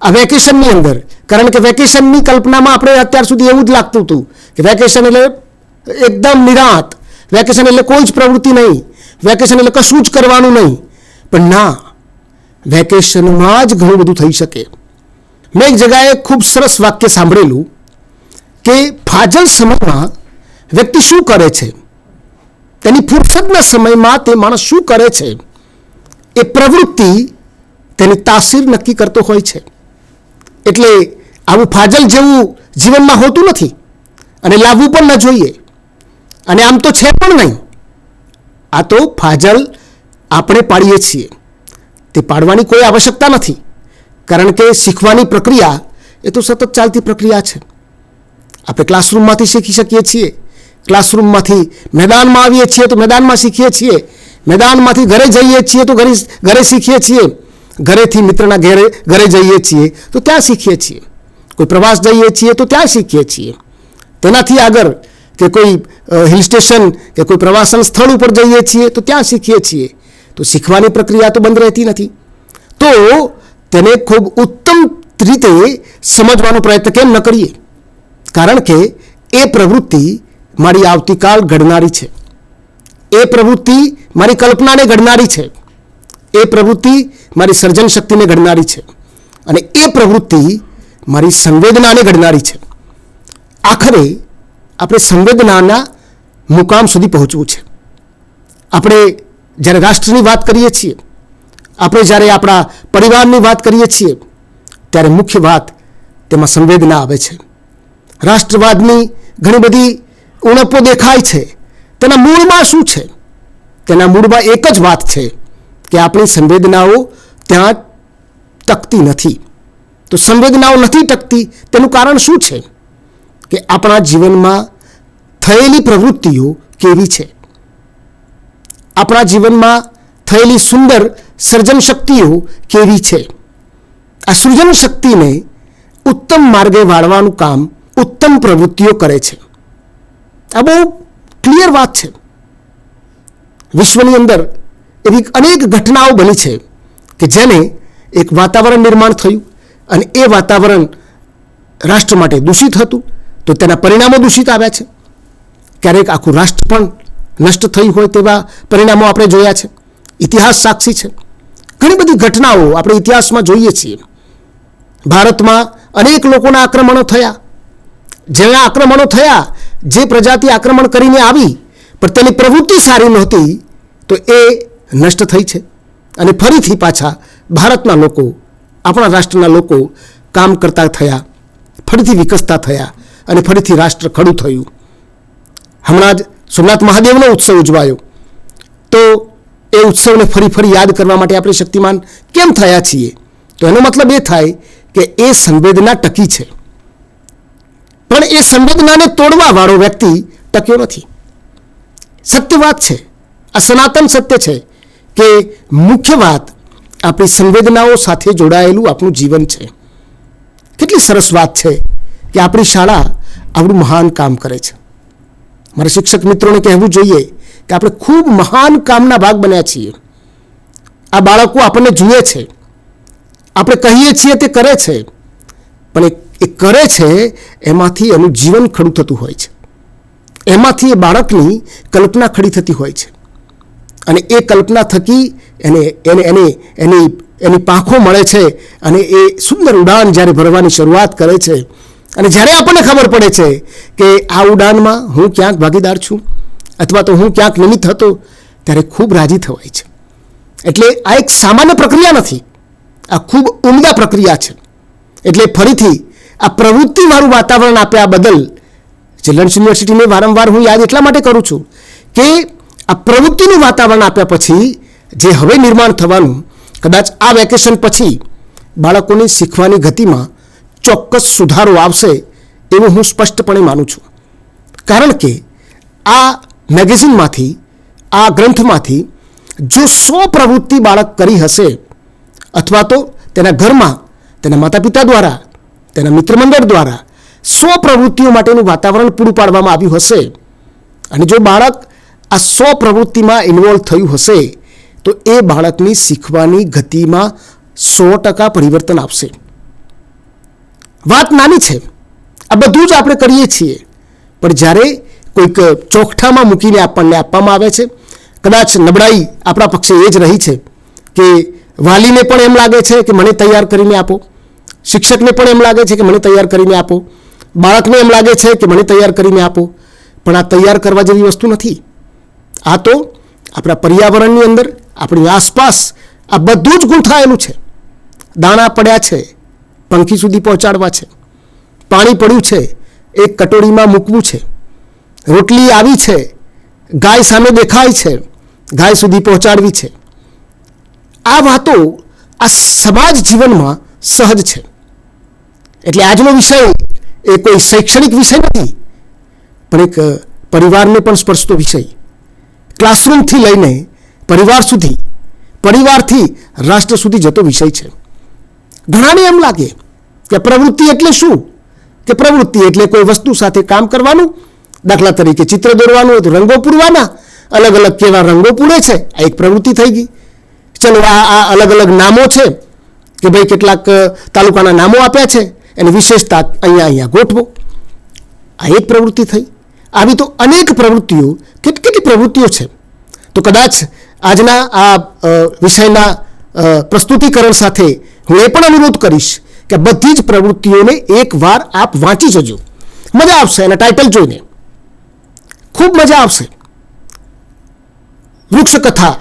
આ વેકેશનની અંદર, કારણ કે વેકેશનની કલ્પનામાં આપણે અત્યાર સુધી એવું જ લાગતું હતું કે વેકેશન એટલે એકદમ નિરાંત, વેકેશન એટલે કોઈ જ પ્રવૃત્તિ નહીં, વેકેશન એટલે કશું જ કરવાનું નહીં. પણ ના, વેકેશનમાં જ ઘણું બધું થઈ શકે. મેં એક જગાએ ખૂબ સરસ વાક્ય સાંભળેલું કે ફાજલ સમયમાં વ્યક્તિ શું કરે છે, તેની ફુરસદના સમયમાં તે માણસ શું કરે છે, એ પ્રવૃત્તિ તેની તાસીર નક્કી કરતો હોય છે. એટલે આવું ફાજલ જેવું જીવનમાં હોતું નથી અને લાવવું પણ ન જોઈએ. અને આમ તો છે પણ નહીં. આ તો ફાજલ આપણે પાડીએ છીએ. તે પાડવાની કોઈ આવશ્યકતા નથી, કારણ કે શીખવાની પ્રક્રિયા એ તો સતત ચાલતી પ્રક્રિયા છે. આપણે ક્લાસરૂમમાંથી શીખી શકીએ છીએ, ક્લાસરૂમમાંથી મેદાનમાં આવીએ છીએ તો મેદાનમાં શીખીએ છીએ, મેદાનમાંથી ઘરે જઈએ છીએ તો ઘરે શીખીએ છીએ, ઘરેથી મિત્રના ઘરે જઈએ છીએ તો ત્યાં શીખીએ છીએ, કોઈ પ્રવાસ જઈએ છીએ તો ત્યાં શીખીએ છીએ. તેનાથી આગળ કે કોઈ હિલ સ્ટેશન કે કોઈ પ્રવાસન સ્થળ ઉપર જઈએ છીએ તો ત્યાં શીખીએ છીએ. તો શીખવાની પ્રક્રિયા તો બંધ રહેતી નથી. તો તેને ખૂબ ઉત્તમ રીતે સમજવાનો પ્રયત્ન કેમ ન કરીએ? કારણ કે એ પ્રવૃત્તિ મારી આવતીકાલ ઘડનારી છે, એ પ્રવૃત્તિ મારી કલ્પનાને ઘડનારી છે, એ પ્રવૃત્તિ મારી સર્જન શક્તિને ઘડનારી છે અને એ પ્રવૃત્તિ મારી સંવેદનાને ઘડનારી છે. આખરે આપણે સંવેદનાના મુકામ સુધી પહોંચવું છે. આપણે જ્યારે રાષ્ટ્રની વાત કરીએ છીએ, આપણે જ્યારે આપણા પરિવારની વાત કરીએ છીએ, ત્યારે મુખ્ય વાત તેમાં સંવેદના આવે છે. રાષ્ટ્રવાદની ઘણી બધી ઉણપો દેખાય છે. તેના મૂળમાં શું છે? તેના મૂળમાં એક જ વાત છે કે આપણી સંવેદનાઓ ત્યાં ટકતી નથી. તો સંવેદનાઓ નથી ટકતી તેનું કારણ શું છે? કે આપણા જીવનમાં થયેલી પ્રવૃત્તિઓ કેવી છે, આપણા જીવનમાં થયેલી સુંદર સર્જન શક્તિઓ કેવી છે. આ સૃજન શક્તિને ઉત્તમ માર્ગે વાળવાનું કામ ઉત્તમ પ્રવૃત્તિઓ કરે છે. આ બહુ ક્લિયર વાત છે. વિશ્વની અંદર એવી અનેક ઘટનાઓ બની છે કે જેને એક વાતાવરણ નિર્માણ થયું અને એ વાતાવરણ રાષ્ટ્ર માટે દૂષિત હતું તો તેના પરિણામો દૂષિત આવ્યા છે. ક્યારેક આખું રાષ્ટ્ર પણ નષ્ટ થયું હોય તેવા પરિણામો આપણે જોયા છે. ઇતિહાસ સાક્ષી છે. ઘણી બધી ઘટનાઓ આપણે ઇતિહાસમાં જોઈએ છીએ. ભારતમાં અનેક લોકોના આક્રમણો થયા. જેના આક્રમણો થયા, જે પ્રજાતિ આક્રમણ કરીને આવી પણ તેની પ્રવૃત્તિ સારી નહોતી તો એ નષ્ટ થઈ છે અને ફરીથી પાછા ભારતના લોકો, આપણા રાષ્ટ્રના લોકો કામ કરતા થયા, ફરીથી વિકસતા થયા અને ફરીથી રાષ્ટ્ર ખડું થયું. હમણાં જ સોમનાથ મહાદેવનો ઉત્સવ ઉજવાયો તો એ ઉત્સવને ફરી ફરી યાદ કરવા માટે આપણે શક્તિમાન કેમ થયા છીએ? તો એનો મતલબ એ થાય કે એ સંવેદના ટકી છે, પણ એ સંવેદનાને તોડવા વાળો વ્યક્તિ ટક્યો નથી. સત્ય વાત છે, આ સનાતન સત્ય છે કે મુખ્ય વાત આપણી સંવેદનાઓ સાથે જોડાયેલું આપણું જીવન છે. કેટલી સરસ વાત છે કે આપણી શાળા આપણું મહાન કામ કરે છે. મારા શિક્ષક મિત્રોને કહેવું જોઈએ કે આપણે ખૂબ મહાન કામના ભાગ બન્યા છીએ. આ બાળકો આપણને જુએ છે, આપણે કહીએ છીએ તે કરે છે, પણ એ કરે છે એમાંથી એનું જીવન ખડું થતું હોય છે. એમાંથી એ બાળકની કલ્પના ખડી થતી હોય છે અને એ કલ્પના થકી એની પાંખો મળે છે અને એ સુંદર ઉડાન જ્યારે ભરવાની શરૂઆત કરે છે અને જ્યારે આપણને ખબર પડે છે કે આ ઉડાનમાં હું ક્યાંક ભાગીદાર છું અથવા તો હું ક્યાંક નિમિત્ત હતો, ત્યારે ખૂબ રાજી થવાય છે. એટલે આ એક સામાન્ય પ્રક્રિયા નથી, આ ખૂબ ઉમદા પ્રક્રિયા છે. એટલે ફરીથી આ પ્રવૃત્તિવાળું વાતાવરણ આપ્યા બદલ ચિલ્ડ્રન્સ યુનિવર્સિટીને વારંવાર હું યાદ એટલા માટે કરું છું કે આ પ્રવૃત્તિનું વાતાવરણ આપ્યા પછી જે હવે નિર્માણ થવાનું, કદાચ આ વેકેશન પછી બાળકોની શીખવાની ગતિમાં ચોક્કસ સુધારો આવશે એવું હું સ્પષ્ટપણે માનું છું. કારણ કે આ મેગેઝિનમાંથી, આ ગ્રંથમાંથી જો 100 પ્રવૃત્તિ બાળક કરી હશે અથવા તો તેના ઘરમાં તેના માતા પિતા દ્વારા, તેના મિત્રમંડળ દ્વારા 100 પ્રવૃત્તિઓ માટેનું વાતાવરણ પૂરું પાડવામાં આવ્યું હશે અને જો બાળક આ 100 પ્રવૃત્તિમાં ઇન્વોલ્વ થયું હશે તો એ બાળકની શીખવાની ગતિમાં 100% પરિવર્તન આવશે. વાત નાની છે, આ બધું જ આપણે કરીએ છીએ, પણ જ્યારે કોઈક ચોકઠામાં મૂકીને આપણને આપવામાં આવે છે, કદાચ નબળાઈ આપણા પક્ષે એ જ રહી છે કે વાલીને પણ એમ લાગે છે કે મને તૈયાર કરીને આપો, શિક્ષકને પણ એમ લાગે છે કે મને તૈયાર કરીને આપો, બાળકને એમ લાગે છે કે મને તૈયાર કરીને આપો, પણ આ તૈયાર કરવા જેવી વસ્તુ નથી. આ તો આપણા પર્યાવરણની અંદર, આપણી આસપાસ આ બધું જ ગૂંથાયેલું છે. દાણા પડ્યા છે, પંખી સુધી પહોંચાડવા છે, પાણી પડ્યું છે, એક કટોરીમાં મૂકવું છે, રોટલી આવી છે, ગાય સામે દેખાય છે, ગાય સુધી પહોંચાડવી છે. આ વાતો આ સમાજ જીવનમાં સહજ છે. એટલે આજનો વિષય એ કોઈ શૈક્ષણિક વિષય નથી, પણ એક પરિવારને પણ સ્પર્શતો વિષય. ક્લાસરૂમથી લઈને પરિવાર સુધી, પરિવારથી રાષ્ટ્ર સુધી જતો વિષય છે. ઘણાને એમ લાગે કે પ્રવૃત્તિ એટલે શું? કે પ્રવૃત્તિ એટલે કોઈ વસ્તુ સાથે કામ કરવાનું, દાખલા તરીકે ચિત્ર દોરવાનું હોય તો રંગો પૂરવાના, અલગ અલગ કેવા રંગો પૂરે છે, આ એક પ્રવૃત્તિ થઈ ગઈ. ચલો આ અલગ અલગ નામો છે કે ભાઈ કેટલાક તાલુકાના નામો આપ્યા છે, એની વિશેષતા અહીંયા ગોઠવો, આ એક પ્રવૃત્તિ થઈ. આવી તો અનેક પ્રવૃત્તિઓ, કેટલી પ્રવૃત્તિઓ છે. તો કદાચ આજના આ વિષયના પ્રસ્તુતિકરણ સાથે હું એ પણ અનુરોધ કરીશ કે બધી જ પ્રવૃત્તિઓને એકવાર આપ વાંચી જજો. મજા આવશે એના ટાઇટલ જોઈને, ખૂબ મજા આવશે. વૃક્ષકથા,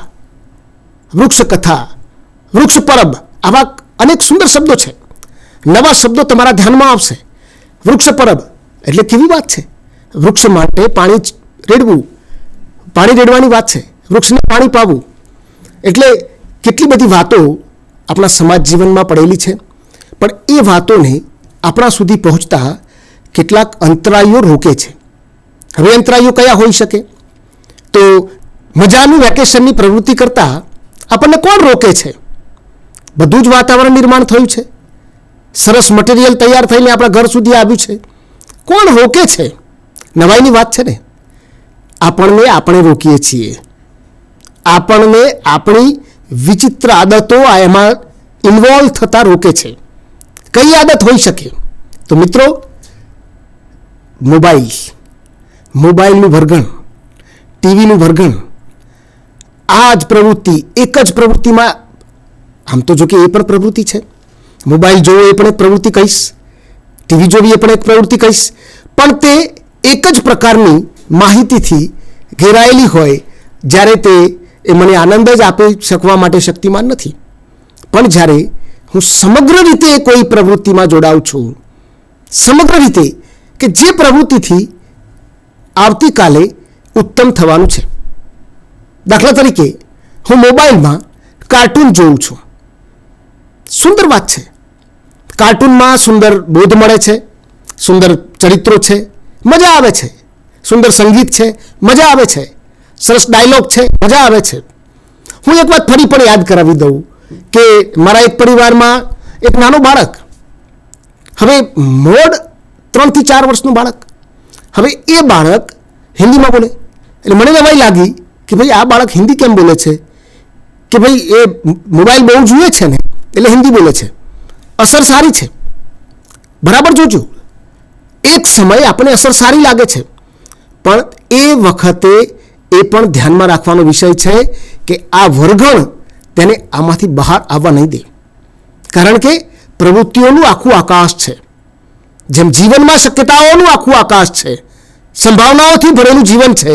વૃક્ષ પરબ, આવા અનેક સુંદર શબ્દો છે. નવા શબ્દો તમારા ધ્યાનમાં આવશે. વૃક્ષ પરબ એટલે કેવી વાત છે? વૃક્ષ માટે પાણી રેડવાની વાત છે, વૃક્ષને પાણી પાવું. એટલે કેટલી બધી વાતો આપણા સમાજ જીવનમાં પડેલી છે, પણ એ વાતોને આપણા સુધી પહોંચતા કેટલાક અંતરાયો રોકે છે. હવે અંતરાયો કયા હોઈ શકે? તો મજાનું વેકેશનની પ્રવૃત્તિ કરતાં આપણને કોણ રોકે છે? બધું જ વાતાવરણ નિર્માણ થયું છે, સરસ મટીરિયલ તૈયાર થઈને આપણા ઘર સુધી આવ્યું છે. કોણ રોકે છે? નવાઈની વાત છે ને, આપણે રોકીએ છીએ. આપણને આપણી વિચિત્ર આદતો એમાં ઇન્વોલ્વ થતા રોકે છે. કઈ આદત હોઈ શકે? તો મિત્રો, મોબાઈલનું વરગણ, ટીવીનું વરગણ, આ જ પ્રવૃત્તિ, એક જ પ્રવૃત્તિમાં, આમ તો જો કે એ પણ પ્રવૃત્તિ છે, મોબાઈલ જોવો એ પણ એક પ્રવૃત્તિ કહીશ, ટીવી જોવી એ પણ એક પ્રવૃત્તિ કહીશ, પણ તે એક જ પ્રકારની માહિતીથી ઘેરાયેલી હોય જ્યારે તે એ મને આનંદ જ આપી શકવા માટે શક્તિમાન નથી. પણ જ્યારે હું સમગ્ર રીતે કોઈ પ્રવૃત્તિમાં જોડાઉં છું, સમગ્ર રીતે, કે જે પ્રવૃત્તિથી આવતીકાલે ઉત્તમ થવાનું છે. દાખલા તરીકે હું મોબાઈલમાં કાર્ટૂન જોઉં છું. સુંદર વાત છે, કાર્ટૂનમાં સુંદર બોધ મળે છે, સુંદર ચરિત્રો છે, મજા આવે છે, સુંદર સંગીત છે, મજા આવે છે, સરસ ડાયલોગ છે, મજા આવે છે. હું એક વાત ફરી પણ યાદ કરાવી દઉં કે મારા એક પરિવારમાં એક નાનો બાળક, હવે મોડ 3 થી 4 વર્ષનું બાળક, હવે એ બાળક હિન્દીમાં બોલે. એટલે મને નવાઈ લાગી કે ભાઈ આ બાળક હિન્દી કેમ બોલે છે? કે ભાઈ એ મોબાઈલ બહુ જુએ છે ને એટલે હિન્દી બોલે છે. અસર સારી છે, બરાબર જોજો. એક સમય આપણને અસર સારી લાગે છે, પણ એ વખતે એ પણ ધ્યાનમાં રાખવાનો વિષય છે કે આ વરઘણ તેને આમાંથી બહાર આવવા નહીં દે. કારણ કે પ્રવૃત્તિઓનું આખું આકાશ છે. જેમ જીવનમાં શક્યતાઓનું આખું આકાશ છે, સંભાવનાઓથી ભરેલું જીવન છે,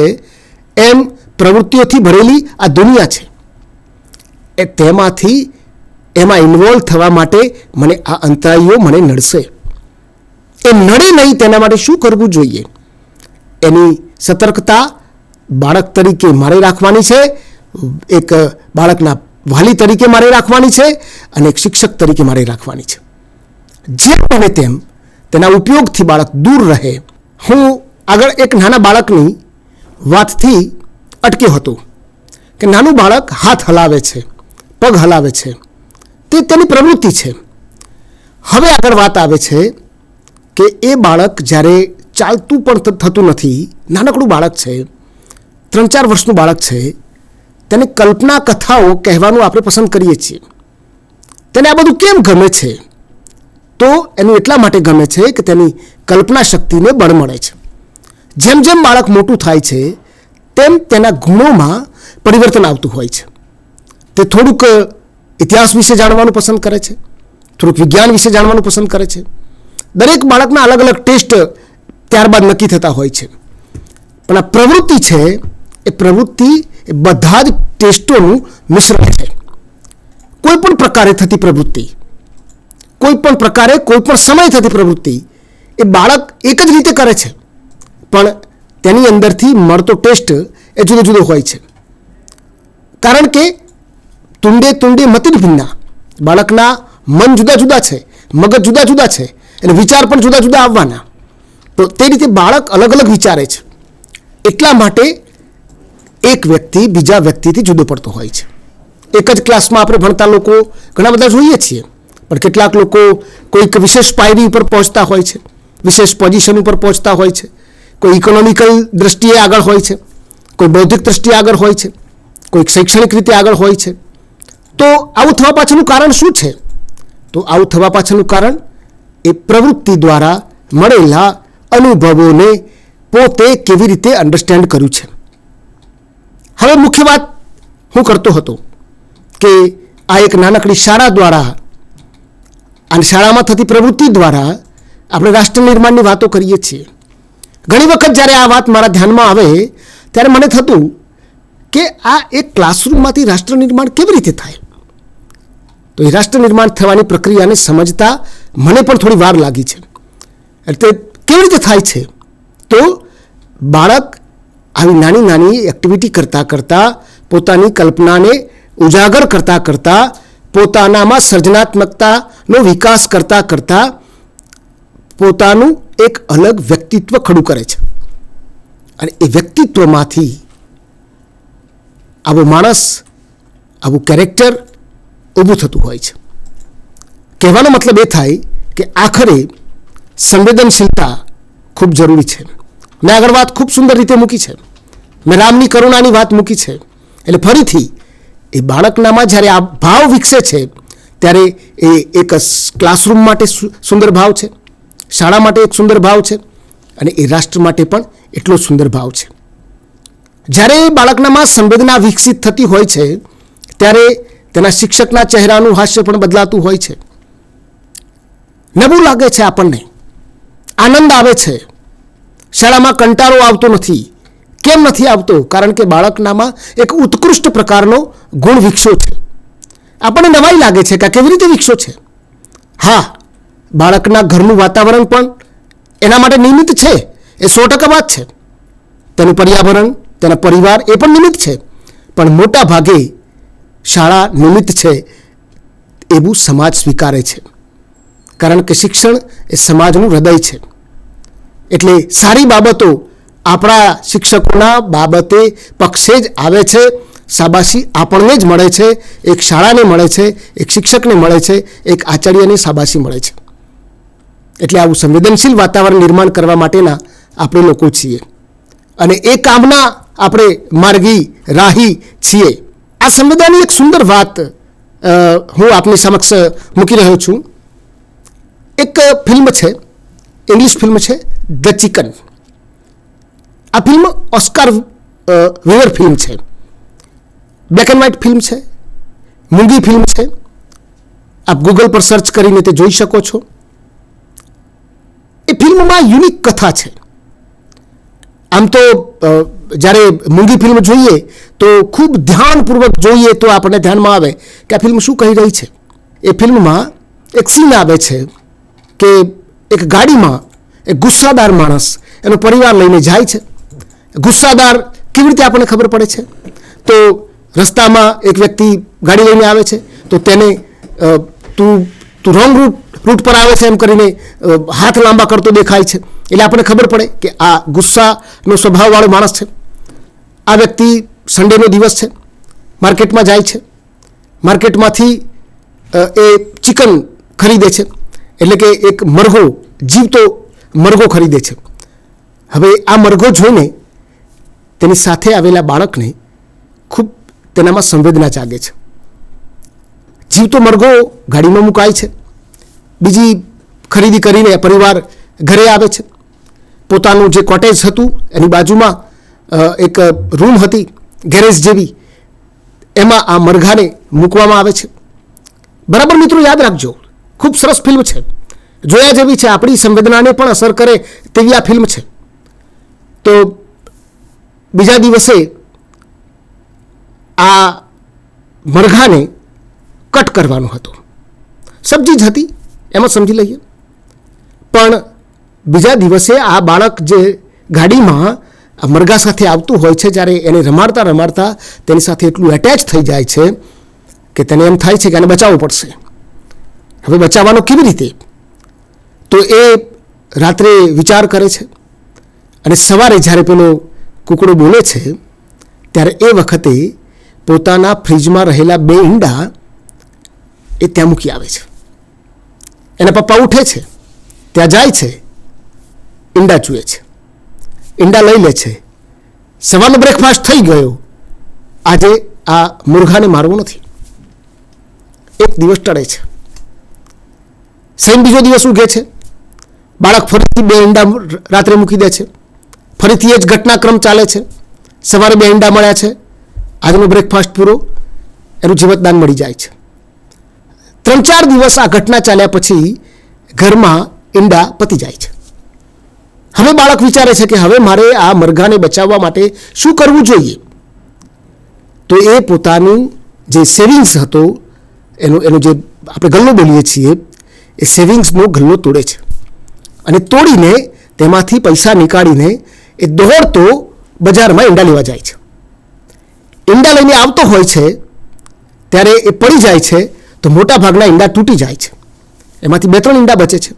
એમ પ્રવૃત્તિઓથી ભરેલી આ દુનિયા છે. તેમાંથી એમાં ઇન્વોલ્વ થવા માટે મને આ અંતરાઈઓ મને નડશે. એ નડે નહીં તેના માટે શું કરવું જોઈએ? એની સતર્કતા બાળક તરીકે મારે રાખવાની છે, એક બાળકના વાલી તરીકે મારે રાખવાની છે, અને એક શિક્ષક તરીકે મારે રાખવાની છે. જેમ બને તેમ તેના ઉપયોગથી બાળક દૂર રહે. હું આગળ એક નાના બાળકની વાતથી અટક્યો હતો કે નાનું બાળક હાથ હલાવે છે, પગ હલાવે છે, તે તેની પ્રવૃત્તિ છે. હવે આગળ વાત આવે છે કે એ બાળક જ્યારે ચાલતું પણ થતું નથી, નાનકડું બાળક છે, 3-4 વર્ષનું બાળક છે, તેને કલ્પના કથાઓ કહેવાનું આપણે પસંદ કરીએ છીએ. તેને આ બધું કેમ ગમે છે? તો એનું એટલા માટે ગમે છે કે તેની કલ્પના શક્તિને બળ મળે છે. જેમ જેમ બાળક મોટું થાય છે તેમ તેના ગુણોમાં પરિવર્તન આવતું હોય છે. તે થોડુંક ઇતિહાસ વિશે જાણવાનું પસંદ કરે છે, થોડુંક વિજ્ઞાન વિશે જાણવાનું પસંદ કરે છે. દરેક બાળકના અલગ અલગ ટેસ્ટ ત્યારબાદ નક્કી થતા હોય છે. પણ આ પ્રવૃત્તિ છે, એ પ્રવૃત્તિ એ બધા જ ટેસ્ટોનું મિશ્રણ છે. કોઈ પણ પ્રકારે થતી પ્રવૃત્તિ, કોઈ પણ પ્રકારે કોઈ પણ સમય થતી પ્રવૃત્તિ એ બાળક એક જ રીતે કરે છે, પણ તેની અંદરથી મળતો ટેસ્ટ એ જુદો જુદો હોય છે. કારણ કે તુંડે તુંડે મતિન ભિન્ના, બાળકના મન જુદા જુદા છે, મગજ જુદા જુદા છે, અને વિચાર પણ જુદા જુદા આવવાના. તો તે રીતે બાળક અલગ અલગ વિચારે છે. એટલા માટે એક વ્યક્તિ બીજા વ્યક્તિથી જુદો પડતો હોય છે. એક જ ક્લાસમાં આપણે ભણતા લોકો ઘણા બધા જોઈએ છીએ, પણ કેટલાક લોકો કોઈક વિશેષ પાયરી ઉપર પહોંચતા હોય છે, વિશેષ પોઝિશન ઉપર પહોંચતા હોય છે, કોઈ ઇકોનોમિકલ દ્રષ્ટિએ આગળ હોય છે, કોઈ બૌદ્ધિક દ્રષ્ટિએ આગળ હોય છે, કોઈક શૈક્ષણિક રીતે આગળ હોય છે. તો આવું થવા પાછળનું કારણ શું છે? તો આવું થવા પાછળનું કારણ એ પ્રવૃત્તિ દ્વારા મળેલા અનુભવોને પોતે કેવી રીતે અન્ડરસ્ટેન્ડ કર્યું છે. હવે મુખ્ય વાત હું કરતો હતો કે આ એક નાનકડી શાળા દ્વારા અને શાળામાં થતી પ્રવૃત્તિ દ્વારા આપણે રાષ્ટ્ર નિર્માણની વાતો કરીએ છીએ. ઘણી વખત જ્યારે આ વાત મારા ધ્યાનમાં આવે ત્યારે મને થતું કે આ એક ક્લાસરૂમમાંથી રાષ્ટ્ર નિર્માણ કેવી રીતે થાય? તો એ રાષ્ટ્ર નિર્માણ થવાની પ્રક્રિયાને સમજતા મને પણ થોડી વાર લાગી છે. એટલે કેવી રીતે થાય છે? તો બાળક આવી નાની નાની એક્ટિવિટી કરતાં કરતાં, પોતાની કલ્પનાને ઉજાગર કરતાં કરતાં, પોતાનામાં સર્જનાત્મકતાનો વિકાસ કરતાં કરતાં પોતાનું એક અલગ વ્યક્તિત્વ ખડું કરે છે અને એ વ્યક્તિત્વમાંથી આવો માણસ, આવું કેરેક્ટર ઊભું થતું હોય છે. કહેવાનો મતલબ એ થાય કે આખરે સંવેદનશીલતા ખૂબ જરૂરી છે. મેં આગળ વાત ખૂબ સુંદર રીતે મૂકી છે. મેં રામની કરુણાની વાત મૂકી છે. એટલે ફરીથી એ બાળકનામાં જ્યારે આ ભાવ વિકસે છે ત્યારે એ એક ક્લાસરૂમ માટે સુંદર ભાવ છે, શાળા માટે એક સુંદર ભાવ છે અને એ રાષ્ટ્ર માટે પણ એટલો સુંદર ભાવ છે. જ્યારે બાળકનામાં સંવેદના વિકસિત થતી હોય છે ત્યારે તેના શિક્ષકના ચહેરાનું હાસ્ય પણ બદલાતું હોય છે. નવું લાગે છે આપણને, આનંદ આવે છે, શાળામાં કંટાળો આવતો નથી. કેમ નથી આવતો? કારણ કે બાળકનામાં એક ઉત્કૃષ્ટ પ્રકારનો ગુણ વિકસ્યો છે. આપણને નવાઈ લાગે છે કે આ કેવી રીતે વિકસ્યો છે. હા, બાળકના ઘરનું વાતાવરણ પણ એના માટે નિમિત્ત છે, એ 100% વાત છે. તેનું પર્યાવરણ, તેના પરિવાર એ પણ નિમિત્ત છે, પણ મોટા ભાગે શાળા નિમિત્ત છે એવું સમાજ સ્વીકારે છે. કારણ કે શિક્ષણ એ સમાજનું હૃદય છે. એટલે સારી બાબતો આપણા શિક્ષકોના બાબતે પક્ષે જ આવે છે. શાબાશી આપણને જ મળે છે, એક શાળાને મળે છે, એક શિક્ષકને મળે છે, એક આચાર્યને શાબાશી મળે છે. એટલે આવું સંવેદનશીલ વાતાવરણ નિર્માણ કરવા માટેના આપણે લોકો છીએ અને એ કામના આપણે માર્ગી રાહી છીએ. આ સંવેદનની એક સુંદર વાત હું આપની સમક્ષ મૂકી રહ્યો છું. એક ફિલ્મ છે, ઇંગ્લિશ ફિલ્મ છે, ધ ચિકન. આ ફિલ્મ ઓસ્કાર વિનર ફિલ્મ છે. બ્લેક એન્ડ વ્હાઇટ ફિલ્મ છે, મૂંગી ફિલ્મ છે. આપ ગૂગલ પર સર્ચ કરીને તે જોઈ શકો છો. એ ફિલ્મમાં યુનિક કથા છે. આમ તો જ્યારે મૂંગી ફિલ્મ જોઈએ તો ખૂબ ધ્યાનપૂર્વક જોઈએ તો આપણને ધ્યાનમાં આવે કે આ ફિલ્મ શું કહી રહી છે. એ ફિલ્મમાં એક સીન આવે છે કે એક ગાડીમાં એક ગુસ્સાદાર માણસ એનો પરિવાર લઈને જાય છે. ગુસ્સાદાર કેવી રીતે આપણને ખબર પડે છે? તો રસ્તામાં એક વ્યક્તિ ગાડી લઈને આવે છે તો તેને તું રોંગ રૂટ પર આવે છે એમ કરીને હાથ લાંબા કરતો દેખાય છે. એટલે આપણને ખબર પડે કે આ ગુસ્સાનો સ્વભાવવાળો માણસ છે. આ વ્યક્તિ સન્ડેનો દિવસ છે, માર્કેટમાં જાય છે. માર્કેટમાંથી એ ચિકન ખરીદે છે, એટલે કે એક મરઘો, જીવતો મરઘો ખરીદે છે. હવે આ મરઘો જોઈને તેની સાથે આવેલા બાળકને ખૂબ તેનામાં સંવેદના જાગે છે. જીવતો મરઘો ગાડીમાં મુકાય છે. બીજી ખરીદી કરીને પરિવાર ઘરે આવે છે. પોતાનું જે કોટેજ હતું એની બાજુમાં એક રૂમ હતી, ગેરેજ જેવી, એમાં આ મરઘાને મૂકવામાં આવે છે. બરાબર મિત્રો, યાદ રાખજો, ખૂબ સરસ ફિલ્મ છે, જોયા જેવી છે. આપણી સંવેદનાને પણ અસર કરે તેવી આ ફિલ્મ છે. તો બીજા દિવસે આ મરઘાને કટ કરવાનું હતું. સબ્જી જ હતી એમાં સમજી લઈએ. પણ બીજા દિવસે આ બાળક જે ગાડીમાં આ મરઘા સાથે આવતું હોય છે, જ્યારે એને રમાડતા રમાડતા તેની સાથે એટલું એટેચ થઈ જાય છે કે તેને એમ થાય છે કે આને બચાવવું પડશે. હવે બચાવવાનો કેવી રીતે? તો એ રાત્રે વિચાર કરે છે અને સવારે જ્યારે પેલો કૂકડો બોલે છે ત્યારે એ વખતે પોતાના ફ્રીજમાં રહેલા 2 ઈંડા એ ત્યાં મૂકી આવે છે. એના પપ્પા ઉઠે છે, ત્યાં જાય છે, ઈંડા ચૂએ છે, ઈંડા લઈ લે છે. સવારનો બ્રેકફાસ્ટ થઈ ગયો. આજે આ મુર્ઘાને મારવું નથી. એક દિવસ ટળે છે. સેમ બીજો દિવસ ઉગે છે. બાળક ફરીથી 2 ઈંડા રાત્રે મૂકી દે છે. ફરીથી એ જ ઘટનાક્રમ ચાલે છે. સવારે 2 ઈંડા મળ્યા છે. આજનો બ્રેકફાસ્ટ પૂરો, એનું જીવતદાન મળી જાય છે. 3-4 દિવસ આ ઘટના ચાલ્યા પછી ઘરમાં ઈંડા પતી જાય છે. હવે બાળક વિચારે છે કે હવે મારે આ મરઘાને બચાવવા માટે શું કરવું જોઈએ? તો એ પોતાનું જે સેવિંગ્સ હતો, એનો જે આપણે ગલ્લો બોલીએ છીએ, એ સેવિંગ્સનો ગલ્લો તોડે છે અને તોડીને તેમાંથી પૈસા નીકાળીને એ દોડતો બજારમાં ઈંડા લેવા જાય છે. ઈંડા લઈને આવતો હોય છે ત્યારે એ પડી જાય છે તો મોટા ભાગના ઈંડા તૂટી જાય છે, એમાંથી 2-3 ઈંડા બચે છે.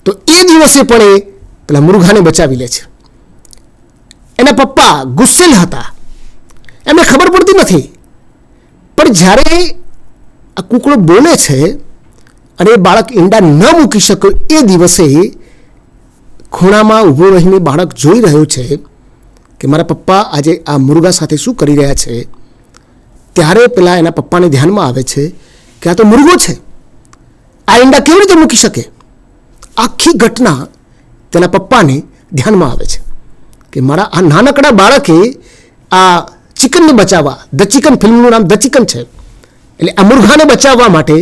તો એ દિવસે પણ એ પેલા મુર્ગાને બચાવી લે છે. એના પપ્પા ગુસ્સેલ હતા, એમને ખબર પડતી નથી, પણ જ્યારે આ કૂકડો બોલે છે અને એ બાળક ઈંડા ન મૂકી શક્યો, એ દિવસે ખૂણામાં ઊભો રહીને બાળક જોઈ રહ્યો છે કે મારા પપ્પા આજે આ મુર્ગા સાથે શું કરી રહ્યા છે. ત્યારે પેલા એના પપ્પાને ધ્યાનમાં આવે છે કે આ તો મુર્ગો છે, આ ઈંડા કેવી રીતે મૂકી શકે. આખી ઘટના તેના પપ્પાને ધ્યાનમાં આવે છે કે મારા આ નાનકડા બાળકે આ ચિકનને બચાવવા, ધ ચિકન, ફિલ્મનું નામ ધ ચિકન છે, એટલે આ મુર્ગાને બચાવવા માટે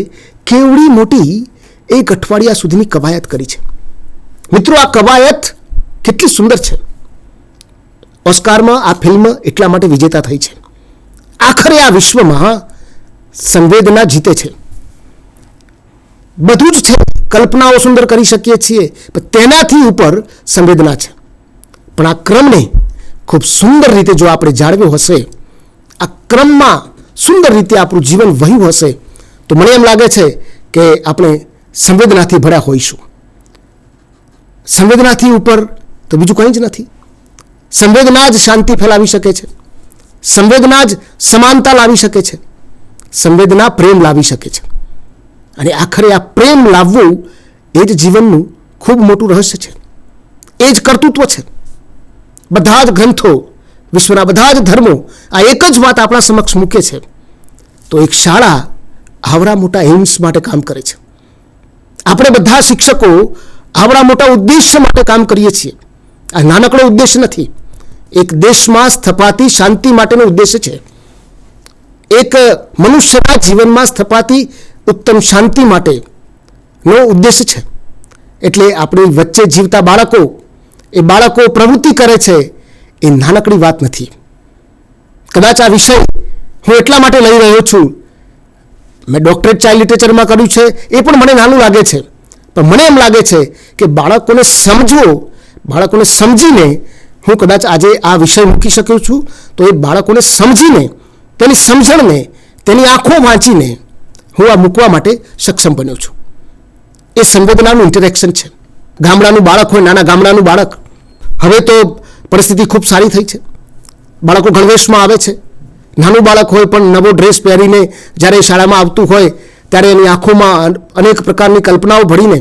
કેવડી મોટી 1 અઠવાડિયા સુધીની કવાયત કરી છે. મિત્રો, આ કવાયત કેટલી સુંદર છે. ઓસ્કારમાં આ ફિલ્મ એટલા માટે વિજેતા થઈ છે. આખરે આ વિશ્વમાં સંવેદના જીતે છે. બધું જ છે, કલ્પનાઓ સુંદર કરી શકીએ છીએ, પણ તેનાથી ઉપર સંવેદના છે. પણ આ ક્રમને ખૂબ સુંદર રીતે જો આપણે જાળવ્યો હશે, આ ક્રમમાં સુંદર રીતે આપણું જીવન વહ્યું હશે, તો મને એમ લાગે છે કે આપણે સંવેદનાથી ભર્યા હોઈશું. સંવેદનાથી ઉપર તો બીજું કંઈ જ નથી. સંવેદના જ શાંતિ ફેલાવી શકે છે, સંવેદના જ સમાનતા લાવી શકે છે, સંવેદના પ્રેમ લાવી શકે છે. અને આખરે આ પ્રેમ લાવવું એ જ જીવનનું ખૂબ મોટું રહસ્ય છે, એ જ કર્તૃત્વ છે. બધા જ ગ્રંથો, વિશ્વના બધા જ ધર્મો આ એક જ વાત આપણા સમક્ષ મૂકે છે. તો એક શાળા આવડા મોટા એમ્સ માટે કામ કરે છે. આપણે બધા શિક્ષકો આવડા મોટા ઉદ્દેશ્ય માટે કામ કરીએ છીએ. આ નાનકડો ઉદ્દેશ્ય નથી, એક દેશમાં સ્થપાતી શાંતિ માટેનો ઉદ્દેશ્ય છે, એક મનુષ્યના જીવનમાં સ્થપાતી ઉત્તમ શાંતિ માટેનો ઉદ્દેશ્ય છે. એટલે આપણી વચ્ચે જીવતા બાળકો, એ બાળકો પ્રવૃત્તિ કરે છે, એ નાનકડી વાત નથી. કદાચ આ વિષય હું એટલા માટે લઈ રહ્યો છું, મેં ડોક્ટરેટ ચાઇલ્ડ લિટરેચરમાં કર્યું છે, એ પણ મને નાનું લાગે છે, પણ મને એમ લાગે છે કે બાળકોને સમજવો, બાળકોને સમજીને હું કદાચ આજે આ વિષય મૂકી શક્યો છું, તો એ બાળકોને સમજીને, તેની સમજણને, તેની આંખો વાંચીને હું આ મૂકવા માટે સક્ષમ બન્યો છું. એ સંવેદનાનું ઇન્ટરેક્શન છે. ગામડાનું બાળક હોય, નાના ગામડાનું બાળક, હવે તો પરિસ્થિતિ ખૂબ સારી થઈ છે, બાળકો ગણવેશમાં આવે છે. નાનું બાળક હોય પણ નવો ડ્રેસ પહેરીને જ્યારે શાળામાં આવતું હોય, ત્યારે એની આંખોમાં અનેક પ્રકારની કલ્પનાઓ ભળીને,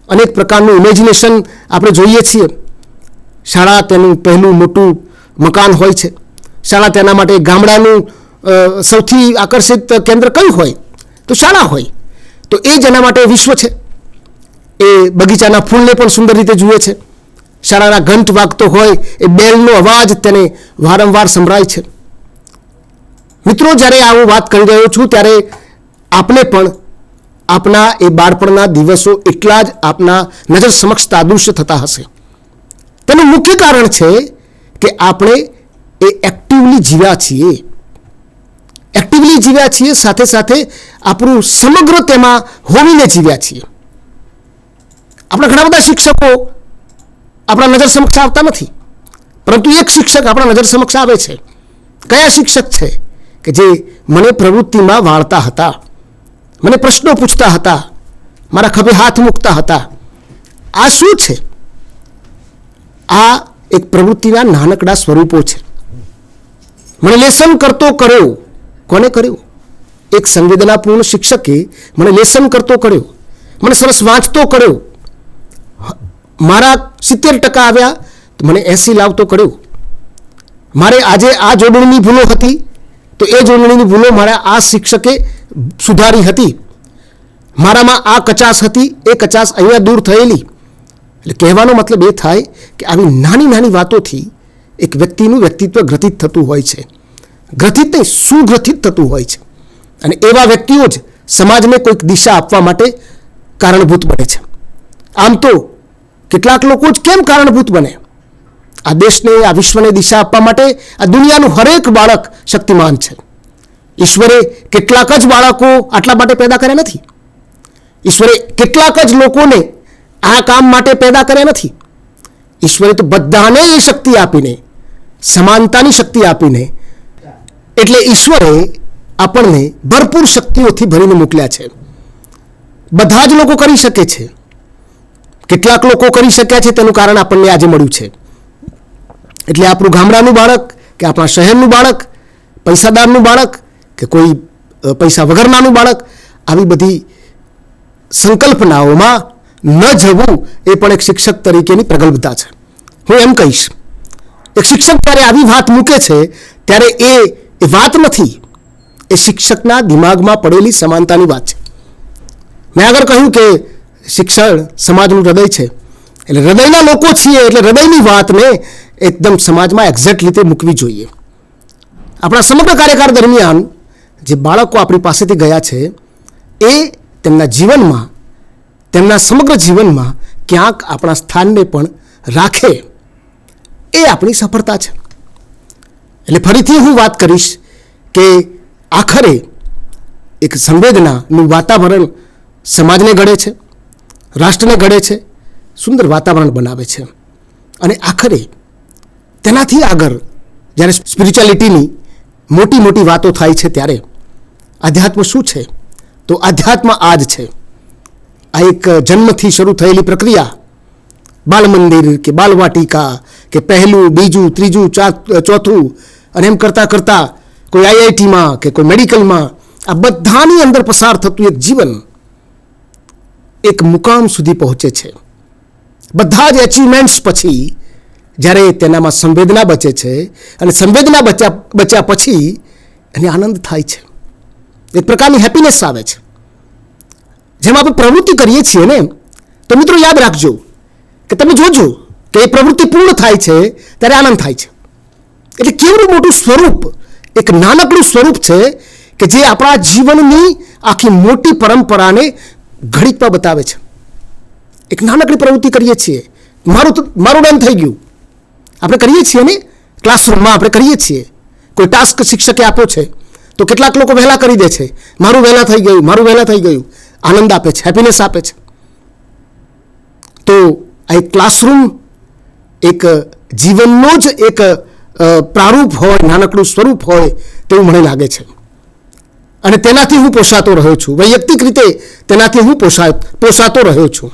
અનેક પ્રકારનું ઇમેજિનેશન આપણે જોઈએ છીએ. શાળા તેનું પહેલું મોટું મકાન હોય છે. શાળા તેના માટે ગામડાનું સૌથી આકર્ષિત કેન્દ્ર કયું હોય? તો શાળા હોય. તો એ જ એના માટે વિશ્વ છે. એ બગીચાના ફૂલને પણ સુંદર રીતે જુએ છે. શાળાના ઘંટ વાગતો હોય, એ બેલનો અવાજ તેને વારંવાર સંભળાય છે. મિત્રો, જ્યારે આ હું વાત કરી રહ્યો છું, ત્યારે આપણે પણ આપણા એ બાળપણના દિવસો એટલા જ આપણા નજર સમક્ષ તાદૃશ્ય થતા હશે. તેનું મુખ્ય કારણ છે કે આપણે એ એક્ટિવલી જીવ્યા છીએ. એક્ટિવલી જીવ્યા છીએ, સાથે સાથે આપણું સમગ્ર તેમાં હોવીને જીવ્યા છીએ. આપણા ઘણા બધા શિક્ષકો આપણા નજર સમક્ષ આવતા નથી, પરંતુ એક શિક્ષક આપણા નજર સમક્ષ આવે છે. કયા શિક્ષક છે? કે જે મને પ્રવૃત્તિમાં વાળતા હતા, મને પ્રશ્નો પૂછતા હતા, મારા ખભે હાથ મૂકતા હતા. આ શું છે? આ એક પ્રવૃત્તિના નાનકડા સ્વરૂપો છે. મને લેસન કરતો કર્યો. કોને કર્યો? એક સંવેદનાપૂર્ણ શિક્ષકે મને લેસન કરતો કર્યો, મને સરસ વાંચતો કર્યો. મારા 70% આવ્યા તો મને 80 લાવતો કર્યો. મારે આજે આ જોડણીની ભૂલો હતી, તો એ જોડણીની ભૂલો મારા આ શિક્ષકે સુધારી હતી. મારામાં આ કચાશ હતી, એ કચાશ અહીંયા દૂર થયેલી. એટલે કહેવાનો મતલબ એ થાય કે આવી નાની નાની વાતોથી એક વ્યક્તિનું વ્યક્તિત્વ ગ્રથિત થતું હોય છે. ગ્રથિત નહીં, સુગ્રથિત થતું હોય છે. અને એવા વ્યક્તિઓ જ સમાજને કોઈક દિશા આપવા માટે કારણભૂત બને છે. આમ તો કેટલાક લોકો જ કેમ કારણભૂત બને? આ દેશને, આ વિશ્વને દિશા આપવા માટે આ દુનિયાનું હરેક બાળક શક્તિમાન છે. ઈશ્વરે કેટલાક જ બાળકો આટલા માટે પેદા કર્યા નથી. ઈશ્વરે કેટલાક જ લોકોને આ કામ માટે પેદા કર્યા નથી. ઈશ્વરે તો બધાને એ શક્તિ આપીને, સમાનતાની શક્તિ આપીને, એટલે ઈશ્વરે આપણને ભરપૂર શક્તિઓથી ભરીને મોકલ્યા છે. બધા જ લોકો કરી શકે છે. કેટલાક લોકો કરી શક્યા છે તેનું કારણ આપણને આજે મળ્યું છે. એટલે આપણું ગામડાનું બાળક કે આપણા શહેરનું બાળક, પૈસાદારનું બાળક કે કોઈ પૈસા વગરનાનું બાળક, આવી બધી સંકલ્પનાઓમાં ન જવું એ પણ એક શિક્ષક તરીકેની પ્રગલ્ભતા છે. હું એમ કહીશ, એક શિક્ષક જ્યારે આવી વાત મૂકે છે ત્યારે એ વાત નથી, એ શિક્ષકના દિમાગમાં પડેલી સમાનતાની વાત છે. મેં આગળ કહ્યું કે શિક્ષણ સમાજનું હૃદય છે, એટલે હૃદયના લોકો છીએ એટલે હૃદયની વાતને એકદમ સમાજમાં એક્ઝેક્ટ રીતે મૂકવી જોઈએ. આપણા સમગ્ર કાર્યકાળ દરમિયાન જે બાળકો આપણી પાસેથી ગયા છે એ તેમના જીવનમાં, તેમના સમગ્ર જીવનમાં ક્યાંક આપણા સ્થાનને પણ રાખે, એ આપણી સફળતા છે. એટલે ફરીથી હું વાત કરીશ કે આખરે એક સંવેદનાનું વાતાવરણ સમાજને ઘડે છે, રાષ્ટ્રને ઘડે છે, સુંદર વાતાવરણ બનાવે છે. અને આખરે તેનાથી આગળ જ્યારે સ્પિરિચ્યુઆલિટીની મોટી મોટી વાતો થાય છે ત્યારે આધ્યાત્મ શું છે? તો આધ્યાત્મ આ જ છે. આ એક જન્મથી શરૂ થયેલી પ્રક્રિયા, બાલ મંદિર કે બાલવાટિકા કે પહેલું, બીજું, ત્રીજું, ચોથું, અને એમ કરતાં કરતાં કોઈ આઈઆઈટીમાં કે કોઈ મેડિકલમાં, આ બધાની અંદર પસાર થતું એક જીવન એક મુકામ સુધી પહોંચે છે. બધા જ એચિવમેન્ટ્સ પછી જ્યારે તેનામાં સંવેદના બચે છે અને સંવેદના બચ્યા પછી એને આનંદ થાય છે, એક પ્રકારની હેપીનેસ આવે છે. જેમ આપણે પ્રવૃત્તિ કરીએ છીએ ને, તો મિત્રો યાદ રાખજો કે તમે જોજો કે એ પ્રવૃત્તિ પૂર્ણ થાય છે ત્યારે આનંદ થાય છે. એટલે કેવડું મોટું સ્વરૂપ, એક નાનકડું સ્વરૂપ છે કે જે આપણા જીવનની આખી મોટી પરંપરાને ઘડીકમાં બતાવે છે. એક નાનકડી પ્રવૃત્તિ કરીએ છીએ, મારું ડન થઈ ગયું, આપણે કરીએ છીએ ને ક્લાસરૂમમાં, આપણે કરીએ છીએ. કોઈ ટાસ્ક શિક્ષકે આપ્યો છે તો કેટલાક લોકો વહેલા કરી દે છે, મારું વહેલા થઈ ગયું, મારું વહેલા થઈ ગયું, આનંદ આપે છે, હેપીનેસ આપે છે. તો આ એક ક્લાસરૂમ એક જીવનનો જ એક પ્રારૂપ હોય, નાનકડું સ્વરૂપ હોય તેવું મને લાગે છે. અને તેનાથી હું પોષાતો રહ્યો છું, વૈયક્તિક રીતે તેનાથી હું પોષાતો રહ્યો છું.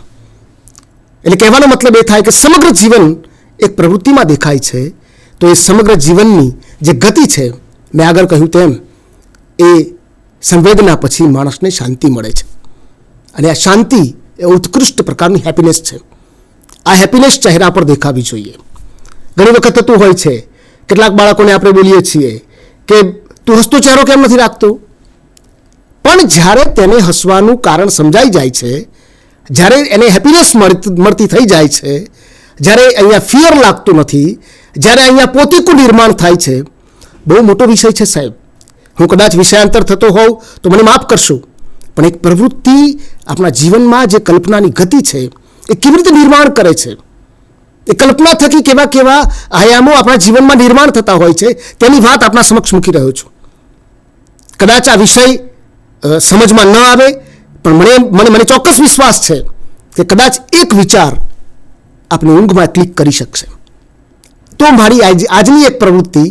એટલે કહેવાનો મતલબ એ થાય કે સમગ્ર જીવન એક પ્રવૃત્તિમાં દેખાય છે, તો એ સમગ્ર જીવનની જે ગતિ છે, મેં આગળ કહ્યું તેમ, એ સંવેદના પછી માણસને શાંતિ મળે છે. અને આ શાંતિ એ ઉત્કૃષ્ટ પ્રકારની હેપીનેસ છે. આ હેપીનેસ ચહેરા પર દેખાવી જોઈએ. ઘણી વખત થતું હોય છે, કેટલાક બાળકોને આપણે બોલીએ છીએ કે તું હસતો ચહેરો કેમ નથી રાખતો? પણ જ્યારે તેને હસવાનું કારણ સમજાઈ જાય છે, જ્યારે એને હેપીનેસ મળતી થઈ જાય છે, જ્યારે અહીંયા ફિયર લાગતું નથી, જ્યારે અહીંયા પોતીકું નિર્માણ થાય છે, બહુ મોટો વિષય છે સાહેબ. હું કદાચ વિષયાંતર થતો હોઉં તો મને માફ કરશો, પણ એક પ્રવૃત્તિ આપણા જીવનમાં જે કલ્પનાની ગતિ છે એ કેવી રીતે નિર્માણ કરે છે, એ કલ્પના થકી કેવા કેવા આયામો આપણા જીવનમાં નિર્માણ થતા હોય છે, તેની વાત આપણા સમક્ષ મૂકી રહ્યો છું. કદાચ આ વિષય સમજમાં ન આવે, પણ મને ચોક્કસ વિશ્વાસ છે કે કદાચ એક વિચાર આપણી ઊંઘમાં ક્લિક કરી શકશે, તો મારી આજની એક પ્રવૃત્તિ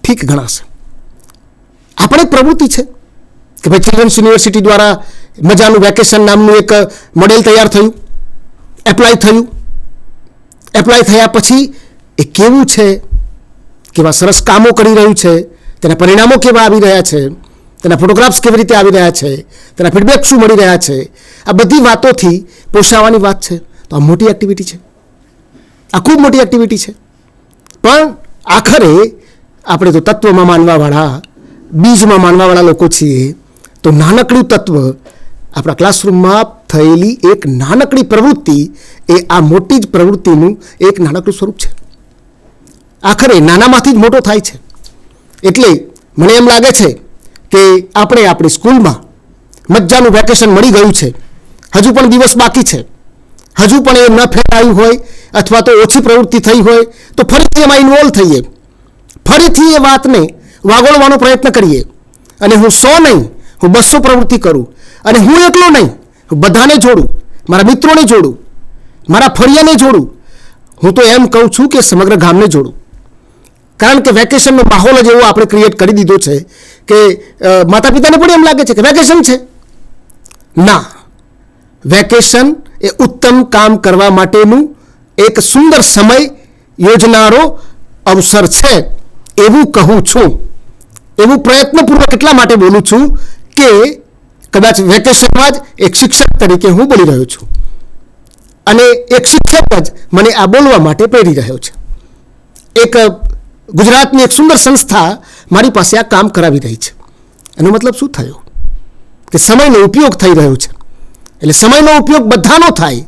ઠીક ગણાશે. આપણે એક પ્રવૃત્તિ છે કે ભાઈ ચિલ્ડ્રન્સ યુનિવર્સિટી દ્વારા મજાનું વેકેશન નામનું એક મોડેલ તૈયાર થયું, એપ્લાય થયા પછી એ કેવું છે, કેવા સરસ કામો કરી રહ્યું છે, તેના પરિણામો કેવા આવી રહ્યા છે, તેના ફોટોગ્રાફ્સ કેવી રીતે આવી રહ્યા છે, તેના ફીડબેક શું મળી રહ્યા છે, આ બધી વાતોથી પોષાવાની વાત છે. તો આ મોટી એક્ટિવિટી છે, આ ખૂબ મોટી એક્ટિવિટી છે. પણ આખરે આપણે તો તત્વમાં માનવાવાળા, બીજમાં માનવાવાળા લોકો છીએ. તો નાનકડું તત્વ, આપણા ક્લાસરૂમમાં થયેલી એક નાનકડી પ્રવૃત્તિ એ આ મોટી જ પ્રવૃત્તિનું એક નાનકડું સ્વરૂપ છે. આખરે નાનામાંથી જ મોટો થાય છે. એટલે મને એમ લાગે છે કે આપણે આપણી સ્કૂલમાં મજાનું વેકેશન મળી ગયું છે, હજુ પણ દિવસ બાકી છે, હજુ પણ એ ન ફેરાયું હોય અથવા તો ઓછી પ્રવૃત્તિ થઈ હોય તો ફરીથી એમાં ઇન્વોલ્વ થઈએ, ફરીથી એ વાતને વાગોળવાનો પ્રયત્ન કરીએ. અને હું 100 નહીં, હું 200 પ્રવૃત્તિ કરું. અને હું એકલો નહીં, હું બધાને જોડું, મારા મિત્રોને જોડું, મારા ફળિયાને જોડું. હું તો એમ કહું છું કે સમગ્ર ગામને જોડું. કારણ કે વેકેશનનો માહોલ જ એવો આપણે ક્રિએટ કરી દીધો છે કે માતા પિતાને પણ એમ લાગે છે કે વેકેશન છે. ના, વેકેશન એ ઉત્તમ કામ કરવા માટેનું એક સુંદર સમય યોજનારો અવસર છે એવું કહું છું. એવું પ્રયત્નપૂર્વક એટલા માટે બોલું છું કે કદાચ વેકેશનમાં જ એક શિક્ષક તરીકે હું બોલી રહ્યો છું અને એક શિક્ષક જ મને આ બોલવા માટે પ્રેરી રહ્યો છે. એક ગુજરાતની એક સુંદર સંસ્થા મારી પાસે આ કામ કરાવી રહી છે. એનો મતલબ શું થયો કે સમયનો ઉપયોગ થઈ રહ્યો છે. એટલે સમયનો ઉપયોગ બધાનો થાય,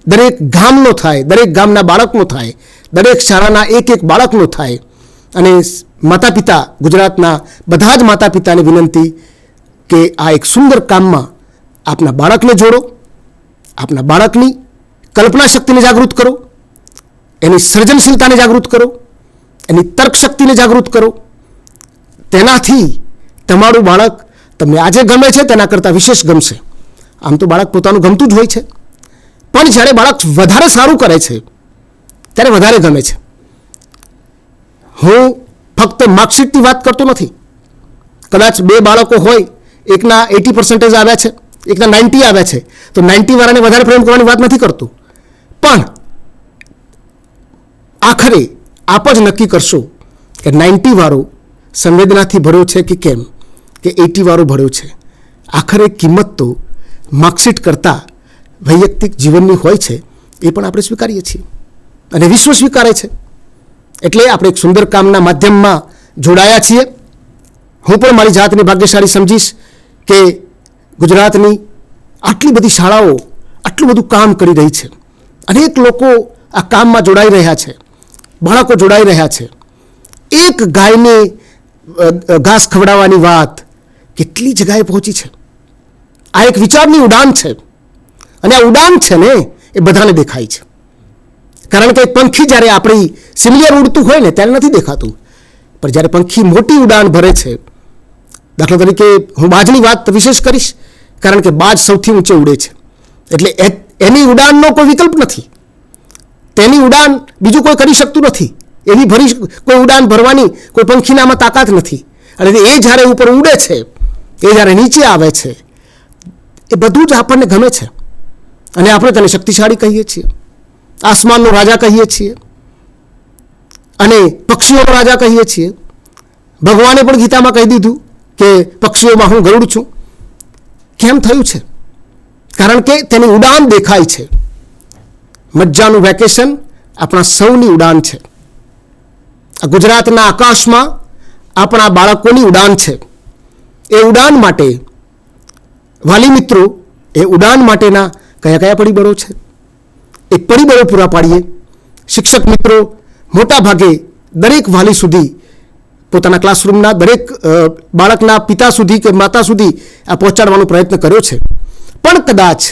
દરેક ગામનો થાય, દરેક ગામના બાળકનો થાય, દરેક શાળાના એક બાળકનો થાય. અને માતા પિતા, ગુજરાતના બધા જ માતા પિતાને વિનંતી કે આ એક સુંદર કામમાં આપના બાળકને જોડો, આપના બાળકની કલ્પના શક્તિને જાગૃત કરો, એની સર્જનશીલતાને જાગૃત કરો, એની તર્ક શક્તિને જાગૃત કરો. તેનાથી તમારું બાળક તમને આજે ગમે છે તેના કરતાં વિશેષ ગમશે. આમ તો બાળક પોતાનું ગમતું જ હોય છે, પણ જ્યારે બાળક વધારે સારું કરે છે ત્યારે વધારે ગમે છે. હું ફક્ત માર્કશીટની વાત કરતો નથી. કદાચ 2 બાળકો હોય, એકના 80% આવ્યા છે, એકના 90 આવ્યા છે, તો 90 વાળાને વધારે પ્રેમ કરવાની વાત નથી કરતો. પણ આખરે આપ જ નક્કી કરશો કે 90 વાળો સંવેદનાથી ભર્યો છે કે કેમ, કે 80 વાળો ભર્યો છે. આખરે કિંમત તો માર્કશીટ કરતાં વૈયક્તિક જીવનની હોય છે, એ પણ આપણે સ્વીકારીએ છીએ અને વિશ્વ સ્વીકારે છે. એટલે આપણે એક સુંદર કામના માધ્યમમાં જોડાયા છીએ. હું પણ મારી જાતને ભાગ્યશાળી સમજીશ કે ગુજરાતની આટલી બધી શાળાઓ આટલું બધું કામ કરી રહી છે. અનેક લોકો આ કામમાં જોડાઈ રહ્યા છે, બાળકો જોડાઈ રહ્યા છે. એક ગાયને ઘાસ ખવડાવવાની વાત કેટલી જગ્યાએ પહોંચી છે. આ એક વિચારની ઉડાન છે અને આ ઉડાન છે ને એ બધાને દેખાય છે. કારણ કે પંખી જ્યારે આપણી સિમિલિયર ઉડતું હોય ને ત્યારે નથી દેખાતું, પણ જ્યારે પંખી મોટી ઉડાન ભરે છે, દાખલા તરીકે હું બાજની વાત વિશેષ કરીશ કારણ કે બાજ સૌથી ઊંચે ઉડે છે. એટલે એની ઉડાનનો કોઈ વિકલ્પ નથી, તેની ઉડાન બીજું કોઈ કરી શકતું નથી. એવી કોઈ ઉડાન ભરવાની કોઈ પંખીનામાં તાકાત નથી. અને એ જ્યારે ઉપર ઉડે છે, એ જ્યારે નીચે આવે છે, એ બધું જ આપણને ગમે છે અને આપણે તેને શક્તિશાળી કહીએ છીએ, આસમાનનો રાજા કહીએ છીએ અને પક્ષીઓનો રાજા કહીએ છીએ. ભગવાને પણ ગીતામાં કહી દીધું કે પક્ષીઓમાં હું ગરુડ છું. કેમ થયું છે? કારણ કે તેની ઉડાન દેખાય છે. મજાનું વેકેશન આપણા સૌની ઉડાન છે. આ ગુજરાતના આકાશમાં આપણા બાળકોની ઉડાન છે. એ ઉડાન માટે વાલી મિત્રો, એ ઉડાન માટેના કયા કયા પરિબળો છે એ પરિબળો પૂરા પાડીએ. શિક્ષક મિત્રો મોટા ભાગે દરેક વાલી સુધી, પોતાના ક્લાસરૂમના દરેક બાળકના પિતા સુધી કે માતા સુધી આ પહોંચાડવાનો પ્રયત્ન કર્યો છે. પણ કદાચ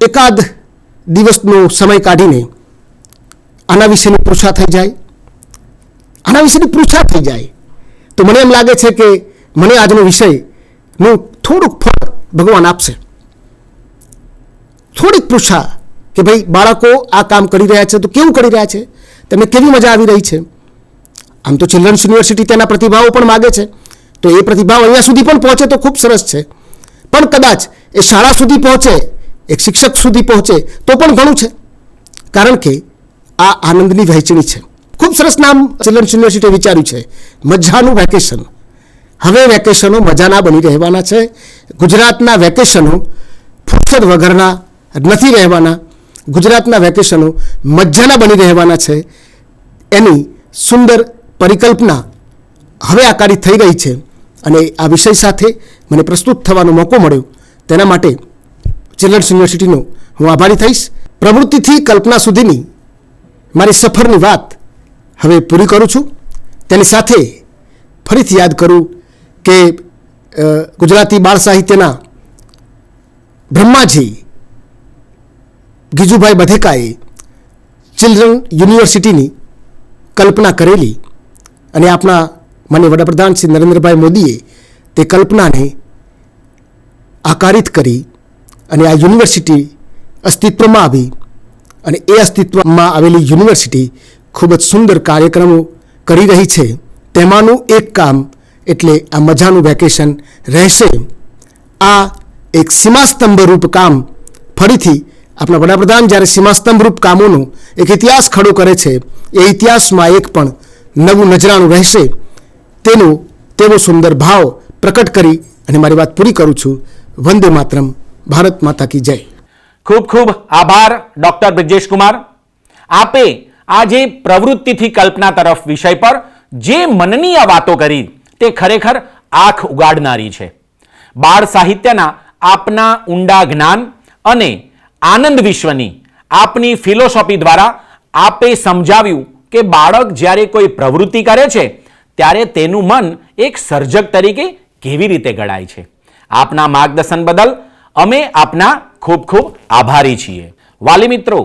એકાદ દિવસનો સમય કાઢીને આના વિશેની પૃચ્છા થઈ જાય, આના વિશેની પૃચ્છા થઈ જાય તો મને એમ લાગે છે કે મને આજનો વિષયનું થોડુંક ફળ ભગવાન આપશે. થોડીક પૃચ્છા કે ભાઈ બાળકો આ કામ કરી રહ્યા છે તો કેવું કરી રહ્યા છે, તેમને કેવી મજા આવી રહી છે. આમ તો ચિલ્ડ્રન્સ યુનિવર્સિટી તેના પ્રતિભાવો પણ માગે છે, તો એ પ્રતિભાવ અહીંયા સુધી પણ પહોંચે તો ખૂબ સરસ છે. પણ કદાચ એ શાળા સુધી પહોંચે, એક શિક્ષક સુધી પહોંચે તો પણ ઘણું છે. કારણ કે આ આનંદની વહેંચણી છે. ખૂબ સરસ નામ ચિલ્ડ્રન્સ યુનિવર્સિટીએ વિચાર્યું છે, મજાનું વેકેશન. હવે વેકેશનો મજાના બની રહેવાના છે. ગુજરાતના વેકેશનો ફુરસદ વગરના નથી રહેવાના. ગુજરાતના વેકેશનો મજાના બની રહેવાના છે. એની સુંદર પરિકલ્પના હવે આકારિત થઈ રહી છે અને આ વિષય સાથે મને પ્રસ્તુત થવાનો મોકો મળ્યો તેના માટે ચિલ્ડ્રન્સ યુનિવર્સિટીનો હું આભારી થઈશ. પ્રવૃત્તિથી કલ્પના સુધીની મારી સફરની વાત હવે પૂરી કરું છું. તેની સાથે ફરીથી યાદ કરું કે ગુજરાતી બાળ સાહિત્યના બ્રહ્માજી ગીજુભાઈ બધેકાએ ચિલ્ડ્રન યુનિવર્સિટીની કલ્પના કરેલી અને આપણા માનનીય વડાપ્રધાન શ્રી નરેન્દ્રભાઈ મોદીએ તે કલ્પનાને આકારિત કરી અને આ યુનિવર્સિટી અસ્તિત્વમાં આવી અને એ અસ્તિત્વમાં આવેલી યુનિવર્સિટી ખૂબ જ સુંદર કાર્યક્રમો કરી રહી છે. તેમાંનું એક કામ એટલે આ મજાનું વેકેશન રહેશે. આ એક સીમાસ્તંભરૂપ કામ ફરીથી આપણા વડાપ્રધાન જ્યારે સીમાસ્તંભરૂપ કામોનો એક ઇતિહાસ ખડો કરે છે, એ ઇતિહાસમાં એક પણ નવું નજરાણું રહેશે તેવો સુંદર ભાવ પ્રકટ કરી અને મારી વાત પૂરી કરું છું. વંદે માતરમ. ભારત માતા કી જય. ખૂબ ખૂબ આભાર ડોક્ટર બ્રિજેશ કુમાર. આપે આ જે પ્રવૃત્તિથી કલ્પના તરફ વિષય પર જે મનની આ વાતો કરી તે ખરેખર આંખ ઉગાડનારી છે. બાળ સાહિત્યના આપના ઊંડા જ્ઞાન અને આનંદ વિશ્વની આપની ફિલોસોફી દ્વારા આપે સમજાવ્યું કે બાળક જ્યારે કોઈ પ્રવૃત્તિ કરે છે ત્યારે તેનું મન એક સર્જક તરીકે કેવી રીતે ઘડાય છે. આપના માર્ગદર્શન બદલ અમે આપના ખૂબ ખૂબ આભારી છીએ. વાલી મિત્રો,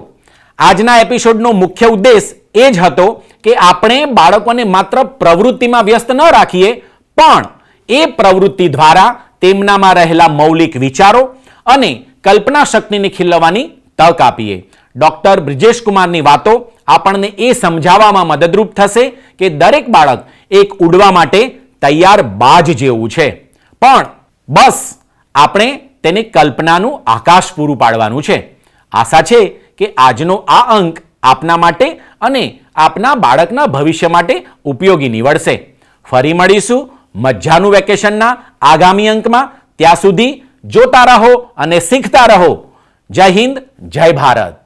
આજના એપિસોડનો મુખ્ય ઉદ્દેશ એ જ હતો કે આપણે બાળકોને માત્ર પ્રવૃત્તિમાં વ્યસ્ત ન રાખીએ, પણ એ પ્રવૃત્તિ દ્વારા તેમનામાં રહેલા મૌલિક વિચારો અને કલ્પના શક્તિને ખીલવવાની તક આપીએ. ડોક્ટર બ્રિજેશ કુમારની વાતો આપણને એ સમજાવવામાં મદદરૂપ થશે કે દરેક બાળક એક ઉડવા માટે તૈયાર બાજ જેવું છે, પણ બસ આપણે તેને કલ્પનાનું આકાશ પૂરું પાડવાનું છે. આશા છે કે આજનો આ અંક આપના માટે અને આપના બાળકના ભવિષ્ય માટે ઉપયોગી નીવડશે. ફરી મળીશું મજાનું વેકેશનના આગામી અંકમાં. ત્યાં સુધી જોતા રહો અને શીખતા રહો. જય હિન્દ, જય ભારત.